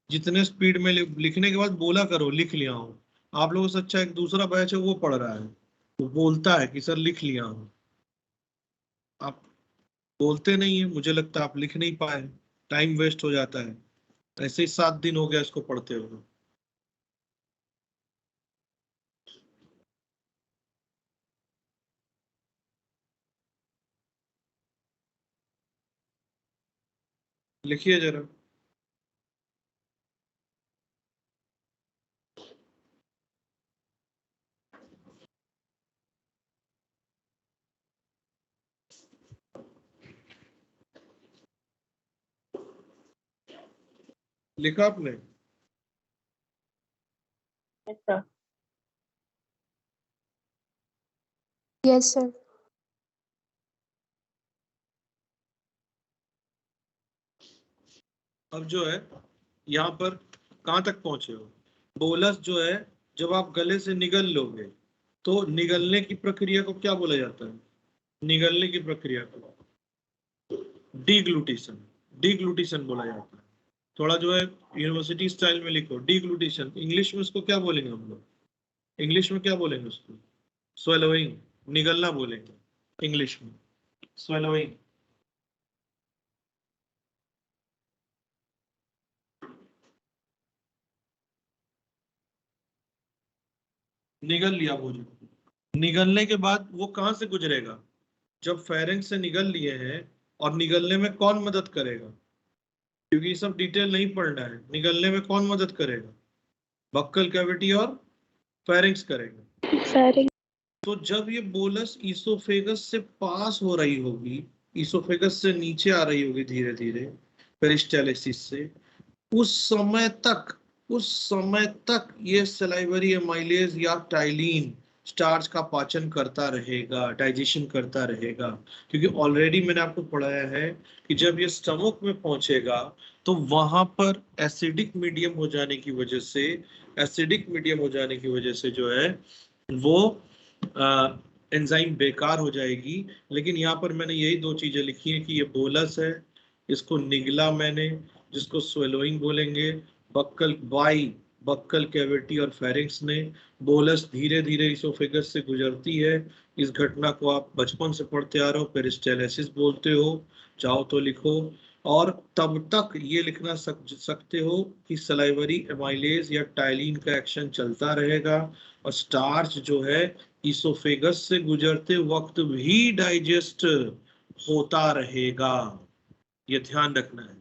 जितने स्पीड में लिखने के बाद बोला करो लिख लिया हूं। आप लोगों से अच्छा एक दूसरा बैच है वो पढ़ रहा है, वो बोलता है कि सर लिख लिया हूं। आप बोलते नहीं है, मुझे लगता है आप लिख नहीं पाए, टाइम वेस्ट हो जाता है। ऐसे ही 7 दिन हो गया इसको पढ़ते हुए। लिखिए जरा। लिखा आपने? Yes, sir. अब जो है यहाँ पर कहाँ तक पहुंचे हो? बोलस जो है, जब आप गले से निगल लोगे तो निगलने की प्रक्रिया को क्या बोला जाता है? निगलने की प्रक्रिया को डीग्लूटिशन, डीग्लूटिशन बोला जाता है। थोड़ा जो है यूनिवर्सिटी स्टाइल में लिखो डीग्लूटिशन। इंग्लिश में उसको क्या बोलेंगे हम लोग? इंग्लिश में क्या बोलेंगे उसको? स्वेलोइंग, निगलना बोलेंगे इंग्लिश में, स्वेलोइंग। निगल लिया भोजन, निगलने के बाद वो कहाँ से गुजरेगा? जब फेरेंक्स से निगल लिए हैं, और निगलने में कौन मदद करेगा? क्योंकि ये सब डिटेल नहीं पढ़ना है। निगलने में कौन मदद करेगा? बक्कल कैविटी और फेरेंक्स करेगा। Pharynx. तो जब ये बोलस ईसोफेगस से पास हो रही होगी, ईसोफेगस से नीचे आ रही होगी धीरे धीरे पेरिस्टालसिस से, उस समय तक ये सलाइवरी एमाइलेज या टाइलिन स्टार्च का पाचन करता रहेगा, डाइजेशन करता रहेगा। क्योंकि ऑलरेडी मैंने आपको पढ़ाया है कि जब ये स्टमक में पहुंचेगा तो वहां पर एसिडिक मीडियम हो जाने की वजह से, जो है वो एंजाइम बेकार हो जाएगी। लेकिन यहाँ पर मैंने यही 2 चीजें लिखी हैं कि ये बोलस है, इसको निगला मैंने, जिसको स्वेलोइंग बोलेंगे, बक्कल कैविटी और फेरिंक्स ने। बोलस धीरे धीरे इसोफेगस से गुजरती है। इस घटना को आप बचपन से पढ़ते आ रहे हो, पेरिस्टालसिस बोलते हो, चाहो तो लिखो। और तब तक ये लिखना सकते हो कि सलाइवरी एमाइलेज या टाइलिन का एक्शन चलता रहेगा और स्टार्च जो है इसोफेगस से गुजरते वक्त भी डाइजेस्ट होता रहेगा। ये ध्यान रखना है।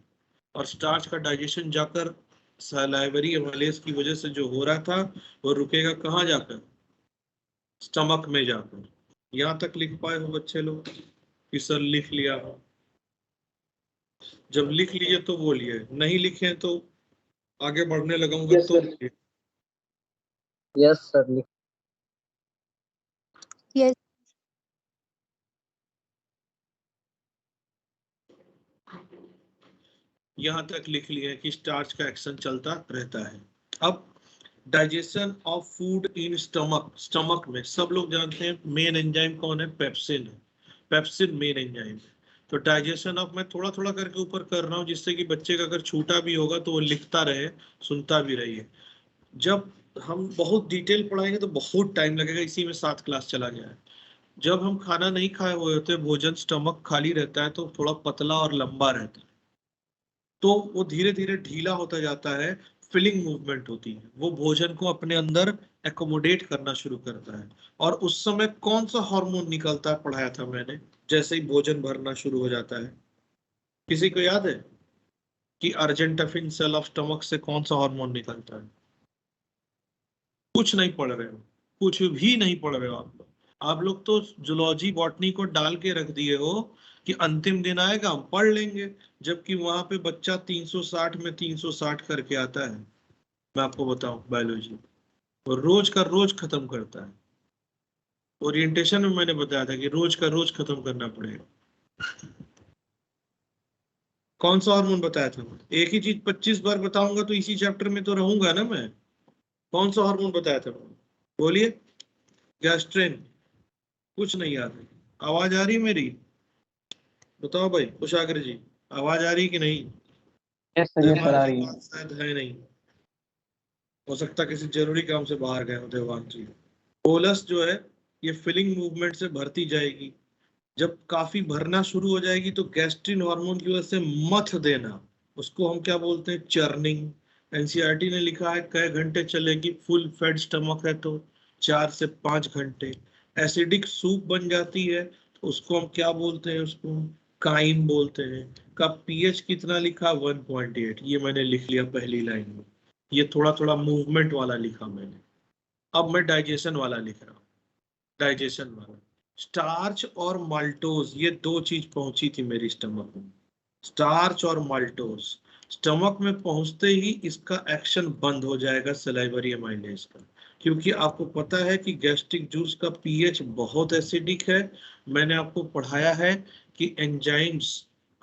और स्टार्च का डाइजेशन जाकर सलाइवरी एमाइलेज की वजह से जो हो रहा था वो रुकेगा कहाँ जाकर? स्टमक में जाकर। यहाँ तक लिख पाए हो बच्चे लोग कि सर लिख लिया हो? जब लिख लिए तो बोलिए, नहीं लिखे तो आगे बढ़ने लगाऊंगा Yes, तो sir. बोलिए। Yes sir. Yes. यहां तक लिख लिया कि स्टार्च का एक्शन चलता रहता है। अब digestion of food in stomach, stomach में सब लोग जानते हैं मेन एंजाइम कौन है? पेप्सिन है। पेप्सिन मेन एंजाइम है। तो डाइजेशन ऑफ, मैं थोड़ा थोड़ा करके ऊपर कर रहा हूँ जिससे कि बच्चे का अगर छूटा भी होगा तो वो लिखता रहे, सुनता भी रहिए। जब हम बहुत डिटेल पढ़ाएंगे तो बहुत टाइम लगेगा, इसी में 7 क्लास चला गया है। जब हम खाना नहीं खाए हुए होते, भोजन स्टमक खाली रहता है तो थोड़ा पतला और लंबा रहता है, तो वो धीरे धीरे ढीला होता जाता है, फिलिंग मूवमेंट होती है, वो भोजन को अपने अंदर एकोमोडेट करना शुरू करता है। और उस समय कौन सा हार्मोन निकलता है, पढ़ाया था मैंने, जैसे ही भोजन भरना शुरू हो जाता है? किसी को याद है कि अर्जेंटाफिन सेल ऑफ स्टमक से कौन सा हार्मोन निकलता है? कुछ नहीं पढ़ रहे हो, कुछ भी नहीं पढ़ रहे हो आप लोग तो जूलॉजी बॉटनी को डाल के रख दिए हो कि अंतिम दिन आएगा हम पढ़ लेंगे, जबकि वहां पे बच्चा 360 में 360 करके आता है। मैं आपको बताऊं बायोलॉजी, और रोज का रोज खत्म करता है। ओरिएंटेशन में मैंने बताया था कि रोज का रोज खत्म करना पड़ेगा। कौन सा हार्मोन बताया था? एक ही चीज 25 बार बताऊंगा तो इसी चैप्टर में तो रहूंगा ना मैं। कौन सा हार्मोन बताया था? बोलिए। गैस्ट्रिन। कुछ नहीं याद है। आवाज आ रही है मेरी? बताओ भाई कुशागर जी, आवाज आ रही कि नहीं? यस सर, यस सर, आ देवान जी रही है। बात शायद है नहीं, हो सकता किसी जरूरी काम से बाहर गए हो देवान जी। बोलस जो है ये फिलिंग मूवमेंट से भरती जाएगी, जब काफी भरना शुरू हो जाएगी तो गैस्ट्रिन हार्मोन की वजह से मथ देना, उसको हम क्या बोलते हैं? चर्निंग। एनसीईआरटी ने लिखा है कई घंटे चलेगी, फुल फेड स्टमक है तो 4 से 5 घंटे। एसिडिक सूप बन जाती है तो उसको हम क्या बोलते हैं? उसको काइन बोलते हैं। का पीएच कितना लिखा? 1.8। ये मैंने लिख लिया पहली लाइन में, ये थोड़ा थोड़ा मूवमेंट वाला लिखा मैंने। अब मैं डाइजेशन वाला लिख रहा हूँ, डाइजेशन वाला। स्टार्च और माल्टोज, ये 2 चीज पहुंची थी मेरी स्टमक में, स्टार्च और माल्टोज। स्टमक में पहुंचते ही इसका एक्शन बंद हो जाएगा सलाइवरी एमाइलेज का, क्योंकि आपको पता है कि गैस्ट्रिक जूस का पीएच बहुत एसिडिक है। मैंने आपको पढ़ाया है कि एंजाइम्स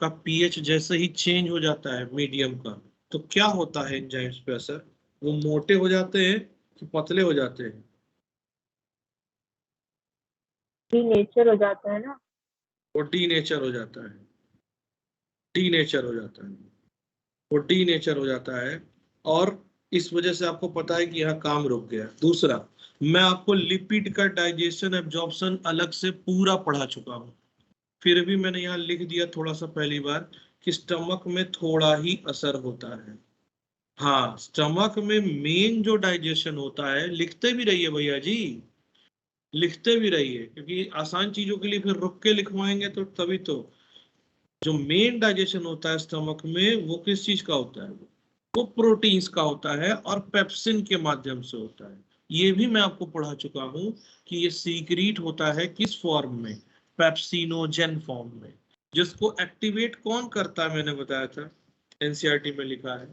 का पीएच जैसे ही चेंज हो जाता है मीडियम का, तो क्या होता है एंजाइम्स पे असर? वो मोटे हो जाते हैं कि पतले हो जाते हैं? नेचर हो जाता है ना। वो डी नेचर हो जाता है, डी नेचर हो जाता है, वो डी नेचर हो जाता है। और इस वजह से आपको पता है कि यहाँ काम रुक गया। दूसरा, मैं आपको लिपिड का डाइजेशन एब्जॉर्प्शन अलग से पूरा पढ़ा चुका हूँ, फिर भी मैंने यहाँ लिख दिया थोड़ा सा पहली बार कि स्टमक में थोड़ा ही असर होता है। हाँ, स्टमक में मेन जो डाइजेशन होता है, लिखते भी रहिए भैया जी, लिखते भी रहिए, क्योंकि आसान चीजों के लिए फिर रुक के लिखवाएंगे तो तभी तो। जो मेन डाइजेशन होता है स्टमक में वो किस चीज का होता है? वो प्रोटीन्स का होता है और पेप्सिन के माध्यम से होता है। ये भी मैं आपको पढ़ा चुका हूं कि ये सीक्रेट होता है किस फॉर्म में? पेप्सिनोजेन फॉर्म में। जिसको एक्टिवेट कौन करता है मैंने बताया था, एनसीईआरटी में लिखा है।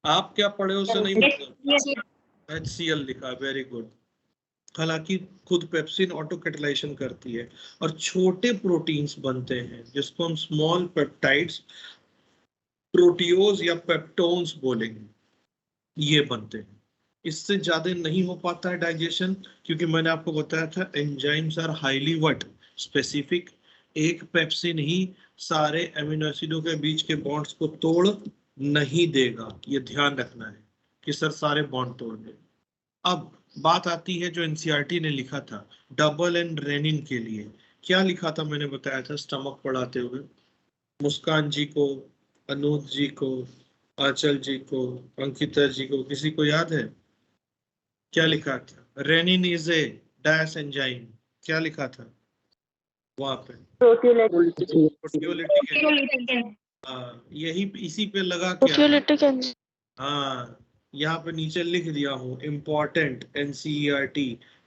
आप क्या पढ़े उसे नहीं मतलब, HCl लिखा, वेरी गुड। हालांकि खुद पेप्सिन ऑटो कैटालाइजेशन करती है और छोटे प्रोटीन्स बनते हैं जिसको हम स्मॉल पेप्टाइड्स, प्रोटियोज या पेप्टोन्स बोलेंगे, ये बनते हैं। इससे ज्यादा नहीं हो पाता है डाइजेशन, क्योंकि मैंने आपको बताया था enzymes are highly what specific. एक पेप्सिन ही सारे एमिनो एसिडों के बीच के बॉन्ड्स को तोड़ नहीं देगा, ये ध्यान रखना है कि सर सारे बॉन्ड तोड़ दे। अब बात आती है जो एनसीईआरटी ने लिखा था डबल एंड रेनिन के लिए। क्या लिखा था मैंने बताया था स्टमक पढ़ाते हुए? मुस्कान जी को, अनूप जी को, आंचल जी को, अंकिता जी को, किसी को याद है क्या लिखा था? Rennin is a dash enzyme, क्या लिखा था वहां पे? प्रोटियोलिटिक। यही इसी पे लगा क्या? Proteolytic enzyme. हाँ, यहाँ पे नीचे लिख दिया हूँ important NCERT,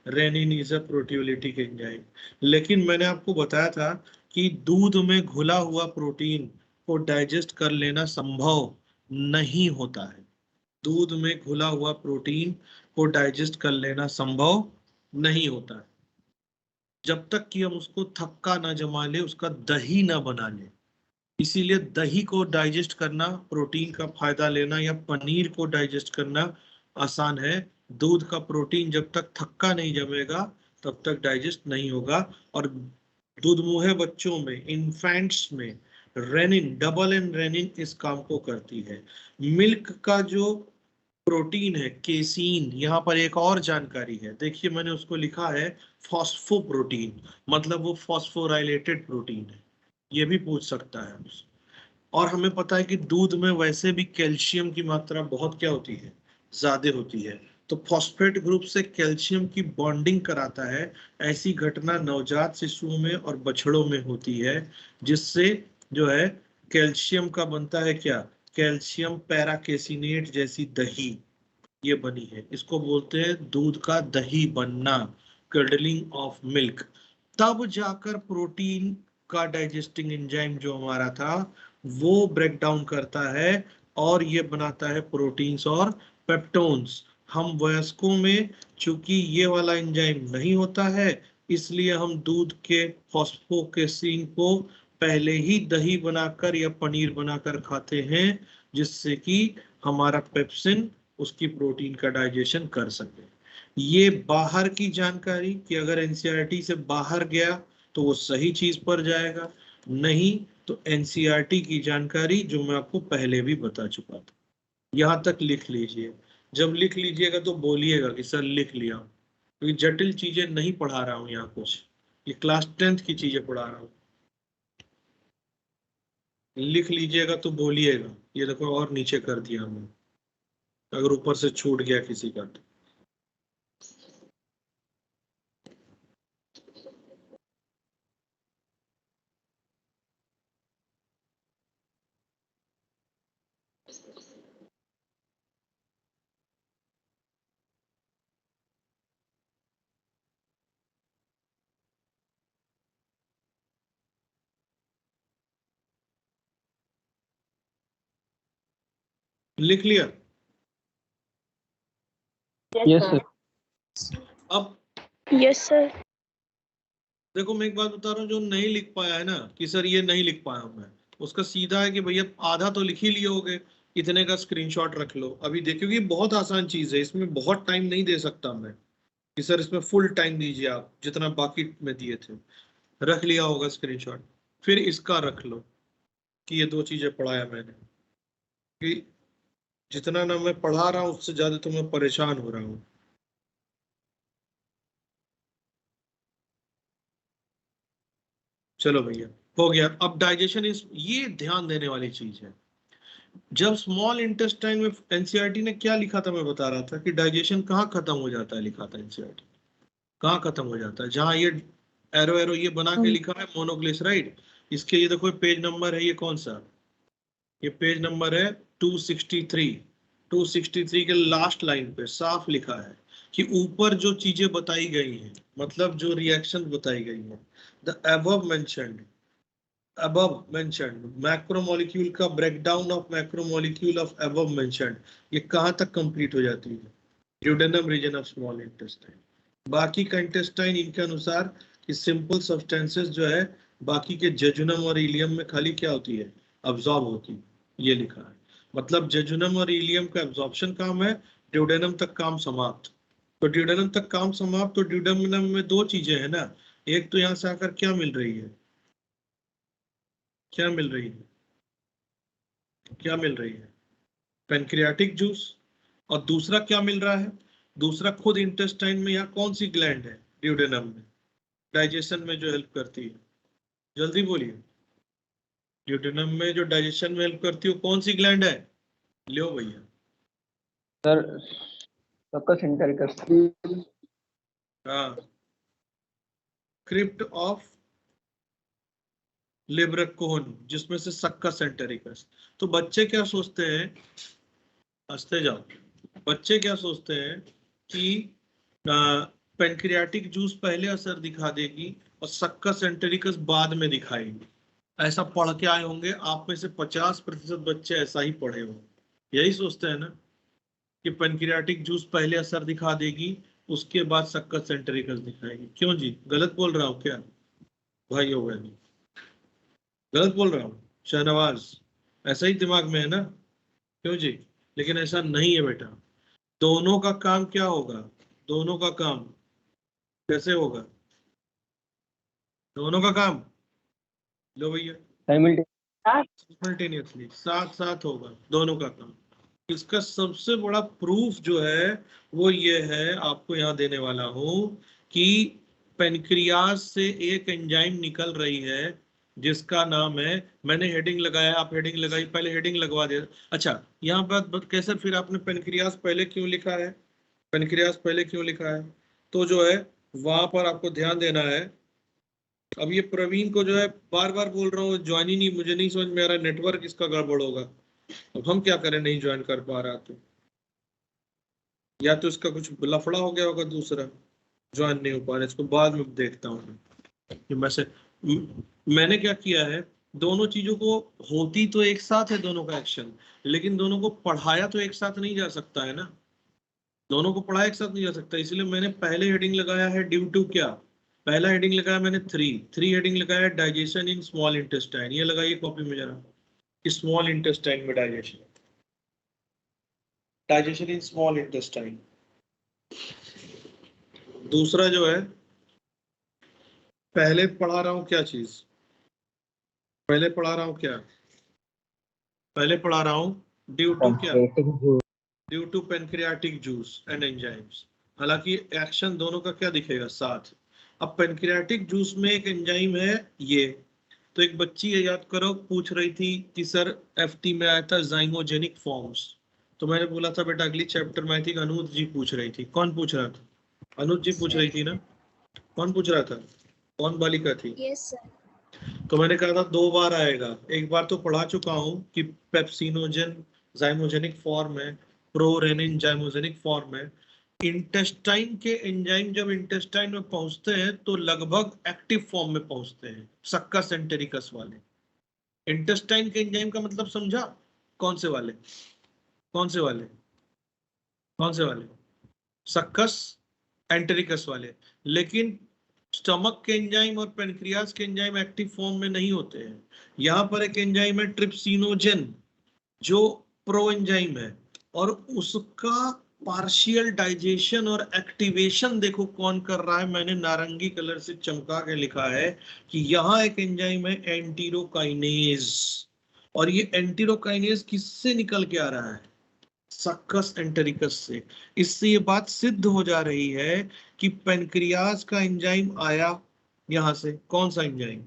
rennin is a proteolytic enzyme. लेकिन मैंने आपको बताया था कि दूध में घुला हुआ प्रोटीन को डाइजेस्ट कर लेना संभव नहीं होता है। दूध में घुला हुआ प्रोटीन को डाइजेस्ट कर लेना संभव नहीं होता है, जब तक कि हम उसको थक्का ना जमा ले, उसका दही ना बना ले। इसीलिए दही को डाइजेस्ट करना, प्रोटीन का फायदा लेना, या पनीर को डाइजेस्ट करना आसान है। दूध का प्रोटीन जब तक थक्का नहीं जमेगा तब तक डाइजेस्ट नहीं होगा। और दूधमुहे बच्चों में, इन्फेंट्स में रेनिन, डबल एन रेनिन इस काम को करती है। मिल्क का जो प्रोटीन है केसीन, यहाँ पर एक और जानकारी है, देखिए मैंने उसको लिखा है फॉस्फोप्रोटीन, मतलब वो फॉस्फोराइलेटेड प्रोटीन है। ये भी पूछ सकता है हमसे। और हमें पता है कि दूध में वैसे भी कैल्शियम की मात्रा बहुत क्या होती है, ज्यादा होती है। तो फॉस्फेट ग्रुप से कैल्शियम की बॉन्डिंग कराता है। ऐसी घटना नवजात शिशुओं में और बछड़ों में होती है, जिससे जो है कैल्शियम का बनता है क्या, कैल्शियम पैराकेसिनेट जैसी दही ये बनी है। इसको बोलते हैं दूध का दही बनना, कर्डलिंग ऑफ मिल्क। तब जाकर प्रोटीन का डाइजेस्टिंग एंजाइम जो हमारा था वो ब्रेक डाउन करता है और ये बनाता है प्रोटीन्स और पेप्टोन्स। हम वयस्कों में चूंकि ये वाला एंजाइम नहीं होता है, इसलिए हम दूध के फॉस्फोकेसिन को पहले ही दही बनाकर या पनीर बनाकर खाते हैं, जिससे कि हमारा पेप्सिन उसकी प्रोटीन का डाइजेशन कर सके। ये बाहर की जानकारी कि अगर एनसीईआरटी से बाहर गया तो वो सही चीज पर जाएगा, नहीं तो एनसीईआरटी की जानकारी जो मैं आपको पहले भी बता चुका था। यहां तक लिख लीजिए। जब लिख लीजिएगा तो बोलिएगा कि सर लिख लिया, क्योंकि जटिल चीजें नहीं पढ़ा रहा हूँ यहाँ कुछ, ये क्लास 10th की चीजें पढ़ा रहा हूँ। लिख लीजिएगा तो बोलिएगा। ये देखो और नीचे कर दिया हमने, अगर ऊपर से छूट गया किसी का तो। लिख लिया। Yes, sir. अब Yes, sir. देखो मैं एक बात बता रहा हूँ, जो नहीं लिख पाया है ना कि सर ये नहीं लिख पाया हूं मैं, उसका सीधा है कि भैया आधा तो लिख ही लिए होगे, इतने का स्क्रीनशॉट रख लो। अभी देखो कि बहुत आसान चीज है, इसमें बहुत टाइम नहीं दे सकता मैं कि सर इसमें फुल टाइम दीजिए आप, जितना बाकी में दिए थे। रख लिया होगा स्क्रीनशॉट, फिर इसका रख लो कि ये दो चीजें पढ़ाया मैंने, कि जितना ना मैं पढ़ा रहा हूँ उससे ज्यादा तो मैं परेशान हो रहा हूँ। चलो भैया हो गया। अब डाइजेशन इस, ये ध्यान देने वाली चीज है। जब स्मॉल इंटेस्टाइन में एनसीईआरटी ने क्या लिखा था, मैं बता रहा था कि डाइजेशन कहाँ खत्म हो जाता है, लिखा था एनसीईआरटी कहाँ खत्म हो जाता है, जहां ये एरो एरो ये बना के लिखा है मोनोग्लिसराइड, इसके ये देखो पेज नंबर है, ये कौन सा, ये पेज नंबर है 263। 263 के लास्ट लाइन पे साफ लिखा है कि ऊपर जो चीजें बताई गई हैं, मतलब जो रिएक्शन बताई गई है, द above mentioned मैक्रोमोलिक्यूल का breakdown of macromolecule of above mentioned, ये कहाँ तक कंप्लीट हो जाती है, duodenum region of small intestine. बाकी का इंटेस्टाइन इनके अनुसार कि सिंपल सब्सटेंसेस जो है बाकी के जेजुनम और इलियम में खाली क्या होती है, अब्सॉर्ब होती है, ये लिखा है। मतलब जेजुनम और इलियम का एब्जॉर्प्शन काम है, ड्यूडेनम तक काम समाप्त। तो ड्यूडेनम तक काम समाप्त, तो ड्यूडेनम में दो चीजें हैं ना, एक तो यहाँ से आकर क्या मिल रही है, क्या मिल रही है, क्या मिल रही है, पेनक्रियाटिक जूस। और दूसरा क्या मिल रहा है, दूसरा खुद इंटेस्टाइन में यहाँ कौन सी ग्लैंड है ड्यूडेनम में, डाइजेशन में जो हेल्प करती है, जल्दी बोलिए। ड्यूडेनम में जो डाइजेशन में हेल्प करती है वो कौन सी ग्लैंड है, लो भैया। Sir, succus entericus. हाँ, क्रिप्ट ऑफ लेब्रेकोन, जिसमें से सक्कस एंटेरिकस। तो बच्चे क्या सोचते हैं हंसते जाओ। बच्चे क्या सोचते हैं कि पेनक्रियाटिक जूस पहले असर दिखा देगी और सक्कस एंटेरिकस बाद में दिखाएगी। ऐसा पढ़ के आए होंगे आप में से 50% बच्चे ऐसा ही पढ़े होंगे, यही सोचते हैं ना कि पेनक्रियाटिक जूस पहले असर दिखा देगी उसके बाद सक्कस एंटेरिकस दिखाएगी। क्यों जी, गलत बोल रहा हूँ क्या भाई? हो गया, गलत बोल रहा हूँ शहनवाज? ऐसा ही दिमाग में है ना? क्यों जी? लेकिन ऐसा नहीं है बेटा। दोनों का काम क्या होगा? दोनों का काम कैसे होगा? दोनों का काम लो भैया साइमल्टेनियसली साथ साथ होगा दोनों का काम। इसका सबसे बड़ा प्रूफ जो है वो ये है, आपको यहाँ देने वाला हूँ कि पेनक्रियास से एक एंजाइम निकल रही है जिसका नाम है, मैंने हेडिंग लगाया, आप हेडिंग लगाई, पहले हेडिंग लगवा दे। अच्छा यहाँ बात कैसे, फिर आपने पेनक्रियास पहले क्यों लिखा है, पेनक्रियास पहले क्यों लिखा है? तो जो है वहां पर आपको ध्यान देना है। अब ये प्रवीण को जो है बार बार बोल रहा हूँ ज्वाइन ही नहीं, मुझे नहीं समझ में आ रहा नेटवर्क इसका गड़बड़ होगा। अब हम क्या करें, नहीं ज्वाइन कर पा रहा तो या तो इसका कुछ लफड़ा हो गया होगा, दूसरा ज्वाइन नहीं हो पा रहा, इसको बाद में देखता हूँ कि मैंने क्या किया है। दोनों चीजों को होती तो एक साथ है दोनों का एक्शन, लेकिन दोनों को पढ़ाया तो एक साथ नहीं जा सकता है ना, दोनों को पढ़ाया एक साथ नहीं जा सकता। इसलिए मैंने पहले हेडिंग लगाया है ड्यू टू क्या, पहला हेडिंग लगाया मैंने थ्री हेडिंग लगाया डाइजेशन इन स्मॉल इंटेस्टाइन, ये लगाइए कॉपी में जरा, स्मॉल इंटेस्टाइन में digestion, digestion in small intestine. दूसरा जो है पहले पढ़ा रहा हूं क्या चीज, पहले पढ़ा रहा हूं क्या, पहले पढ़ा रहा हूं ड्यू टू क्या, due to pancreatic juice and enzymes. हालांकि एक्शन दोनों का क्या दिखेगा, साथ। अब पेनक्रियाटिक जूस में एक एंजाइम है ये, तो एक बच्ची है याद करो पूछ रही थी कि सर एफटी में आया था जाइमोजेनिक फॉर्म्स, तो मैंने बोला था बेटा अगली चैप्टर में आई थी अनुज जी पूछ रही थी। कौन पूछ रहा था? अनुज जी पूछ रही थी ना? कौन पूछ रहा था, कौन बालिका थी? Yes sir. तो मैंने कहा था 2 बार आएगा, एक बार तो पढ़ा चुका हूं कि पेप्सिनोजन जाइमोजेनिक फॉर्म है, प्रोरेनिन जाइमोजेनिक फॉर्म है। इंटेस्टाइन के एंजाइम जब इंटेस्टाइन में पहुंचते हैं तो लगभग एक्टिव फॉर्म में पहुंचते हैं, सक्कस एंटेरिकस वाले। इंटेस्टाइन के एंजाइम का मतलब समझा? कौन से वाले, कौन से वाले, कौन से वाले? सक्कस एंटेरिकस वाले। लेकिन स्टमक के एंजाइम और पेनक्रियास के एंजाइम एक्टिव फॉर्म में नहीं होते हैं। यहाँ पर एक एंजाइम है ट्रिप्सिनोजेन जो प्रो एंजाइम है, और उसका पार्शियल डाइजेशन और एक्टिवेशन देखो कौन कर रहा है, मैंने नारंगी कलर से चमका के लिखा है कि यहाँ एक एंजाइम है एंटीरोकाइनेज, और ये एंटीरोकाइनेज किससे निकल के आ रहा है, सक्कस एंटेरिकस से। इससे ये बात सिद्ध हो जा रही है कि पेनक्रियास का एंजाइम आया यहां से, कौन सा एंजाइम,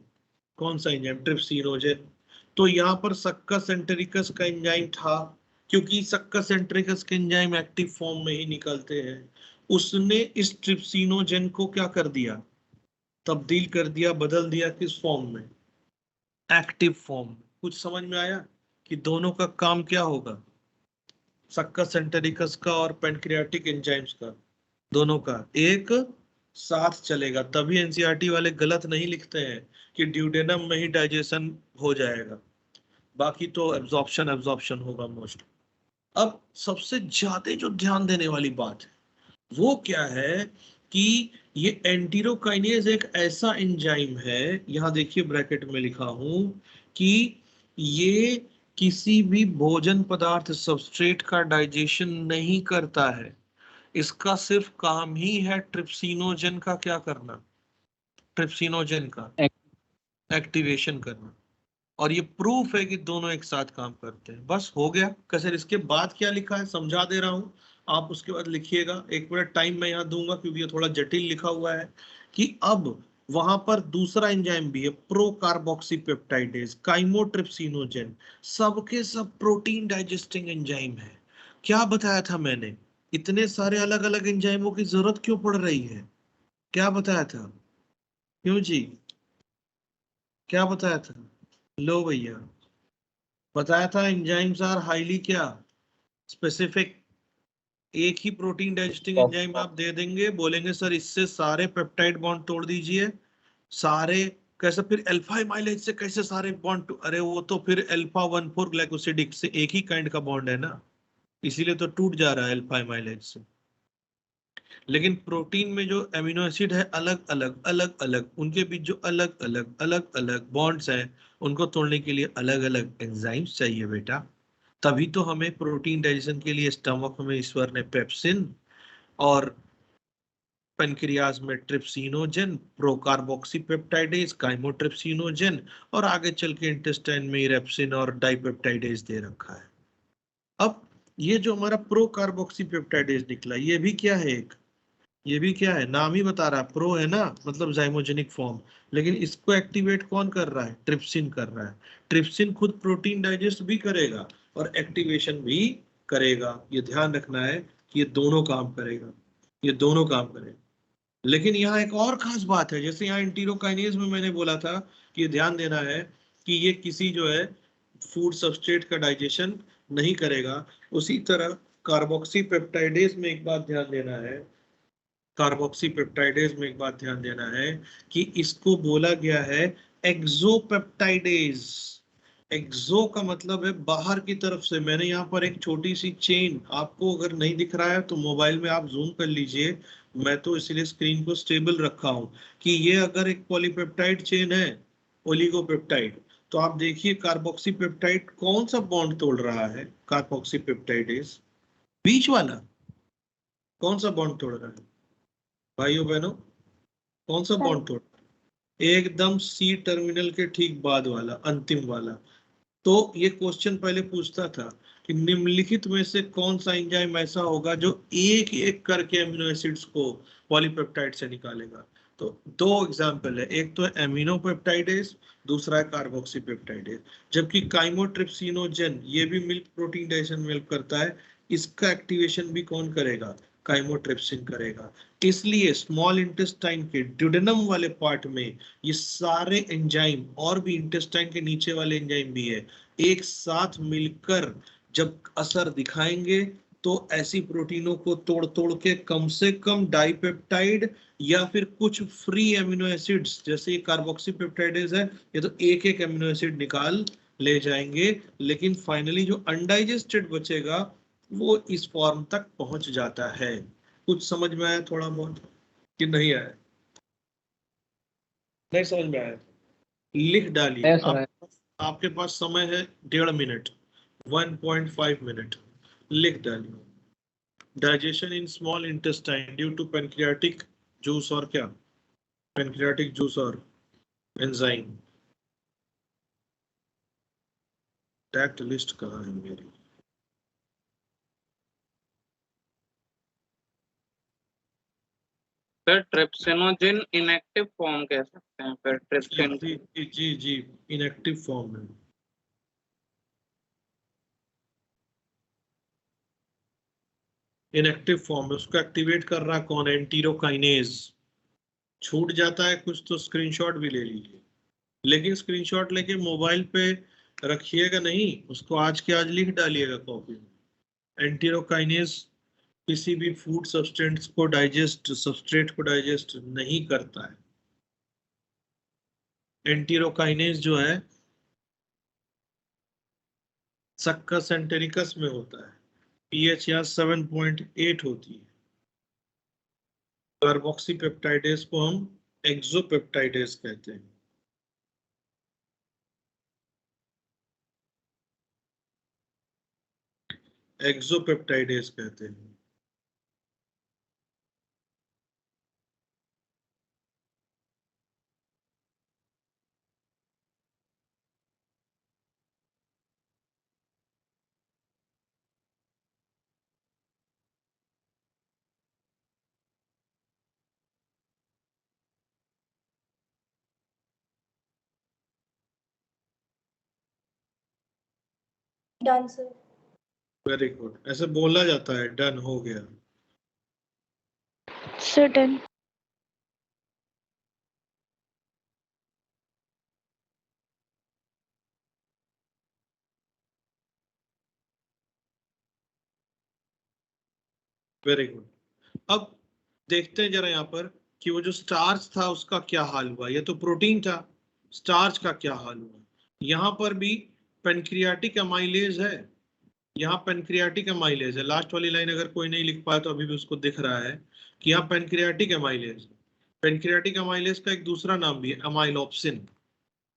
कौन सा एंजाइम, ट्रिप्सिनोजेन। तो यहाँ पर सक्कस एंटेरिकस का एंजाइम था, क्योंकि सक्कस एंटेरिकस के एंजाइम एक्टिव फॉर्म में ही निकलते हैं। उसने इस ट्रिप्सिनोजेन को क्या कर दिया, तब्दील कर दिया, बदल दिया, किस फॉर्म में, एक्टिव फॉर्म। कुछ समझ में आया कि दोनों का काम क्या होगा, सक्कस एंटेरिकस का और पेनक्रियाटिक एंजाइम्स का, दोनों का एक साथ चलेगा। तभी एनसीईआरटी वाले गलत नहीं लिखते हैं कि ड्यूडेनम में ही डाइजेशन हो जाएगा, बाकी तो एब्जॉर्प्शन एब्जॉर्प्शन होगा मोस्ट। अब सबसे ज्यादा जो ध्यान देने वाली बात है वो क्या है कि ये एंटीरोकाइनेज एक ऐसा एंजाइम है, यहां देखिए ब्रैकेट में लिखा हूं कि ये किसी भी भोजन पदार्थ सबस्ट्रेट का डाइजेशन नहीं करता है, इसका सिर्फ काम ही है ट्रिप्सिनोजेन का क्या करना, ट्रिप्सिनोजेन का एक्टिवेशन करना। और ये प्रूफ है कि दोनों एक साथ काम करते हैं। बस हो गया। सर इसके बाद क्या लिखा है समझा दे रहा हूं, आप उसके बाद लिखिएगा। 1 मिनट टाइम मैं यहाँ दूंगा क्योंकि ये थोड़ा जटिल लिखा हुआ है कि अब वहां पर दूसरा एंजाइम भी है, प्रो कार्बोक्सीपेप्टाइडेज, काइमोट्रिप्सिनोजेन, सबके सब प्रोटीन डाइजेस्टिंग एंजाइम है। क्या बताया था मैंने, इतने सारे अलग अलग एंजाइमों की जरूरत क्यों पड़ रही है, क्या बताया था, क्यों जी, क्या बताया था? लो भैया, बताया था एंजाइम्स आर हाईली क्या, स्पेसिफिक एक ही प्रोटीन डाइजेस्टिंग एंजाइम आप दे देंगे, बोलेंगे सर इससे सारे पेप्टाइड बॉन्ड तोड़ दीजिए, सारे कैसे, फिर अल्फा एमाइलेज से कैसे सारे बॉन्ड, अरे वो तो फिर अल्फा 1,4 ग्लाइकोसिडिक से एक ही काइंड का बॉन्ड है ना, इसीलिए तो टूट जा रहा है अल्फा एमाइलेज से। लेकिन प्रोटीन में जो एमिनो एसिड है अलग अलग अलग अलग, उनके बीच जो अलग अलग अलग अलग बॉन्ड्स हैं, उनको तोड़ने के लिए अलग अलग एंजाइम्स चाहिए बेटा। तभी तो हमें प्रोटीन डाइजेशन के लिए स्टमक में ईश्वर ने पेप्सिन और पेनक्रियाज में ट्रिप्सिनोजेन, प्रोकार्बोक्सीपेप्टाइडेज, काइमोट्रिप्सिनोजेन और आगे चल के इंटेस्टाइन में इरेप्सिन और डाइपेप्टाइडेज दे रखा है। अब ये जो हमारा प्रोकार्बोक्सीपेप्टाइडेज निकला, ये भी क्या है, एक ये भी क्या है, नाम ही बता रहा है, प्रो है ना, मतलब जाइमोजेनिक फॉर्म, लेकिन इसको एक्टिवेट कौन कर रहा है, ट्रिप्सिन कर रहा है। ट्रिप्सिन खुद प्रोटीन डाइजेस्ट भी करेगा और एक्टिवेशन भी करेगा, ये ध्यान रखना है कि ये दोनों काम करेगा, ये दोनों काम करेगा। लेकिन यहाँ एक और खास बात है, जैसे यहाँ एंटीरोकाइनेज में मैंने बोला था कि ध्यान देना है कि ये किसी जो है फूड सबस्ट्रेट का डाइजेशन नहीं करेगा, उसी तरह कार्बोक्सी पेप्टाइडेज में एक बात ध्यान देना है, कार्बोक्सी पेप्टाइडेज में एक बात ध्यान देना है कि इसको बोला गया है एक्सोपेप्टाइडेज। एक्सो का मतलब है बाहर की तरफ से। मैंने यहाँ पर एक छोटी सी चेन, आपको अगर नहीं दिख रहा है तो मोबाइल में आप जूम कर लीजिए, मैं तो इसलिए स्क्रीन को स्टेबल रखा हूँ कि ये अगर एक पॉलीपेप्टाइड चेन है, ओलिगोपेप्टाइड, तो आप देखिए कार्बोक्सी पेप्टाइड कौन सा बॉन्ड तोड़ रहा है, कार्बोक्सी पेप्टाइडेज बीच वाला कौन सा बॉन्ड तोड़ रहा है भाइयों बहनों, कौन सा बॉन्ड तोड़, एकदम सी टर्मिनल के ठीक बाद वाला, अंतिम वाला। तो ये क्वेश्चन पहले पूछता था कि निम्नलिखित में से कौन सा एंजाइम ऐसा होगा जो एक एक करके एमिनो एसिड्स को पॉलीपेप्टाइड से निकालेगा। तो दो एग्जांपल है, एक तो एमिनो पेप्टाइडेज, दूसरा है कार्बोक्सी पेप्टाइडेज। जबकि काइमोट्रिप्सिनोजेन ये भी मिल्क प्रोटीन डाइजेशन में हेल्प करता है, इसका एक्टिवेशन भी कौन करेगा, काइमोट्रिप्सिन करेगा। इसलिए स्मॉल इंटेस्टाइन के ड्यूडेनम वाले पार्ट में ये सारे एंजाइम और भी इंटेस्टाइन के नीचे वाले एंजाइम भी है, एक साथ मिलकर जब असर दिखाएंगे तो ऐसी प्रोटीनों को तोड़ तोड़ के कम से कम डाइपेप्टाइड या फिर कुछ फ्री एमिनो एसिड्स, जैसे ये कार्बोक्सी पेप्टाइडेज है, ये तो एक एक एमिनो एसिड निकाल ले जाएंगे, लेकिन फाइनली जो अनडाइजेस्टेड बचेगा वो इस फॉर्म तक पहुंच जाता है। कुछ समझ में आया थोड़ा बहुत कि नहीं आया, नहीं समझ में आया, लिख डालिए। आपके पास समय है 1.5 मिनट, 1.5 मिनट, लिख डालिए। Digestion in small intestine due to pancreatic juice और क्या, पेनक्रियाटिक जूस और एंजाइम। टैक्ट लिस्ट कहाँ है मेरी, सर ट्रिप्सिनोजेन इनएक्टिव फॉर्म कह सकते हैं फिर ट्रिप्सिन। जी जी जी, इनएक्टिव फॉर्म है। इनएक्टिव फॉर्म है, उसको एक्टिवेट कर रहा कौन है, एंटीरोकाइनेज। छूट जाता है कुछ तो स्क्रीनशॉट भी ले लीजिए, लेकिन स्क्रीनशॉट लेके मोबाइल पे रखिएगा नहीं, उसको आज के आज लिख डालिएगा कॉपी में। एंटीरोकाइनेज किसी भी फूड सब्सटेंस को डाइजेस्ट, सबस्ट्रेट को डाइजेस्ट नहीं करता है। एंटीरोकाइनेज जो है सक्कस एंटेरिकस में होता है, पीएच यहाँ 7.8 होती है। कार्बोक्सी पेप्टाइडेज को हम एक्सोपेप्टाइडेज कहते हैं। एक्सोपेप्टाइडेज कहते हैं। Done, sir. वेरी गुड, ऐसे बोला जाता है डन हो गया। Sir, done. Very good. अब देखते हैं जरा यहाँ पर कि वो जो स्टार्च था उसका क्या हाल हुआ। ये तो प्रोटीन था, स्टार्च का क्या हाल हुआ। यहाँ पर भी पेनक्रियाटिक अमाइलेज है, यहाँ पेनक्रियाटिक अमाइलेज है। लास्ट वाली लाइन अगर कोई नहीं लिख पाया तो अभी भी उसको दिख रहा है कि यहाँ पेनक्रियाटिक अमाइलेज। पेनक्रियाटिक अमाइलेज का एक दूसरा नाम भी है अमाइलोप्सिन।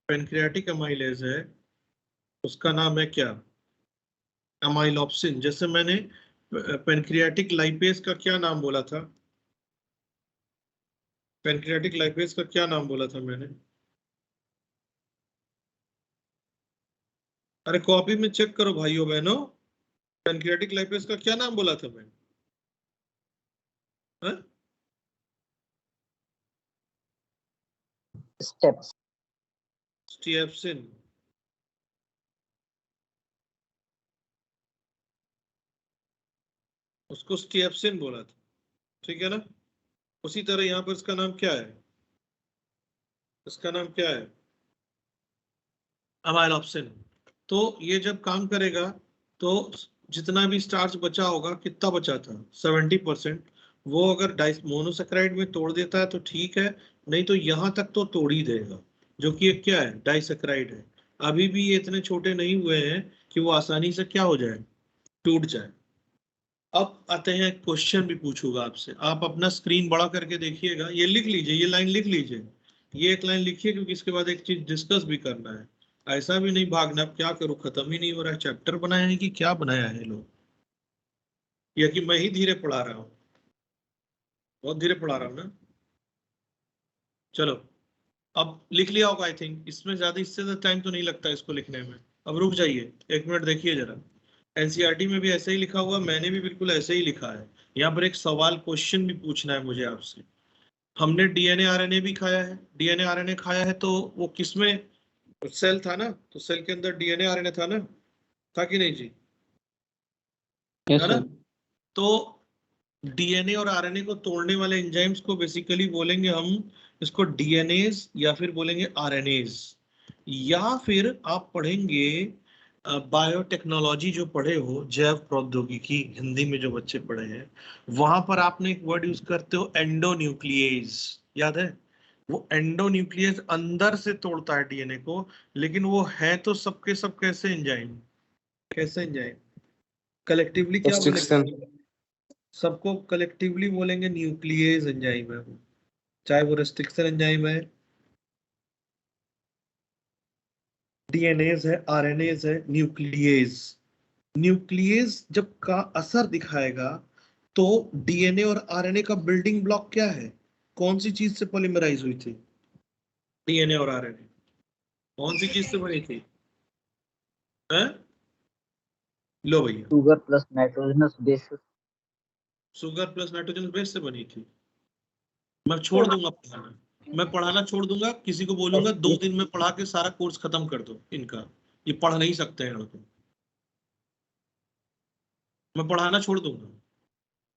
पेनक्रियाटिक अमाइलेज है, उसका नाम है क्या? अमाइलोप्सिन। जैसे मैंने पेनक्रियाटिक लाइपेज का क्या नाम बोला था? पेनक्रियाटिक लाइपेज का क्या नाम बोला था मैंने? अरे कॉपी में चेक करो भाइयों बहनों, पेनक्रियाटिक लाइपेज का क्या नाम बोला था मैंने? स्टिएप्सिन। उसको स्टिएप्सिन बोला था, ठीक है ना? उसी तरह यहाँ पर इसका नाम क्या है? इसका नाम क्या है? अमाइलोप्सिन। तो ये जब काम करेगा तो जितना भी स्टार्च बचा होगा, कितना बचा था? 70%। वो अगर मोनोसेक्राइड में तोड़ देता है तो ठीक है, नहीं तो यहाँ तक तो तोड़ ही देगा, जो कि एक क्या है? डाइसेक्राइड है। अभी भी ये इतने छोटे नहीं हुए हैं कि वो आसानी से क्या हो जाए? टूट जाए। अब आते हैं, क्वेश्चन भी पूछूंगा आपसे, आप अपना स्क्रीन बड़ा करके देखिएगा। ये लिख लीजिए, ये लाइन लिख लीजिए, ये एक लाइन लिखिए, क्योंकि इसके बाद एक चीज डिस्कस भी करना है। ऐसा भी नहीं भागना, अब क्या करूं, खत्म ही नहीं हो रहा है। चैप्टर बनाया है कि क्या बनाया है लोग, या कि मैं ही धीरे पढ़ा रहा हूँ? बहुत धीरे पढ़ा रहा हूँ ना। चलो, अब लिख लिया होगा आई थिंक। इसमें ज्यादा, इससे ज्यादा टाइम तो नहीं लगता इसको लिखने में। अब रुक जाइए, एक मिनट देखिए जरा। एनसीईआरटी में भी ऐसे ही लिखा हुआ, मैंने भी बिल्कुल ऐसे ही लिखा है। यहाँ पर एक सवाल, क्वेश्चन भी पूछना है मुझे आपसे। हमने डीएनए आरएनए भी खाया है। डीएनए आरएनए खाया है तो वो किसमें? सेल था ना, तो सेल के अंदर डीएनए आरएनए था ना, था कि नहीं जी? है ना? तो डीएनए और आरएनए को तोड़ने वाले एंजाइम्स को बेसिकली बोलेंगे हम, इसको डीएनएज या फिर बोलेंगे आरएनएज। या फिर आप पढ़ेंगे बायोटेक्नोलॉजी, जो पढ़े हो, जैव प्रौद्योगिकी हिंदी में जो बच्चे पढ़े हैं, वहां पर आपने एक वर्ड यूज करते हो एंडोन्यूक्लिएज, याद है? वो एंडोन्यूक्लियस अंदर से तोड़ता है डीएनए को, लेकिन वो है तो सबके सब कैसे एंजाइम? कैसे एंजाइम? कलेक्टिवली क्या बोलेंगे? सबको कलेक्टिवली बोलेंगे न्यूक्लियस एंजाइम है वो, चाहे वो रेस्ट्रिक्शन एंजाइम है, डीएनएज है, आरएनएज है, न्यूक्लियस। न्यूक्लियस जब का असर दिखाएगा तो डीएनए और आरएनए का बिल्डिंग ब्लॉक क्या है? कौन सी चीज से पॉलीमराइज हुई थी? डीएनए और आरएनए कौन सी चीज से बनी थी? लो भैया, sugar plus nitrogenous base. Sugar plus nitrogen base से बनी थी। मैं छोड़ दूंगा पढ़ाना, मैं पढ़ाना छोड़ दूंगा, किसी को बोलूंगा 2 दिन में पढ़ा के सारा कोर्स खत्म कर दो इनका, ये पढ़ नहीं सकते हैं लोग। मैं पढ़ाना छोड़ दूंगा,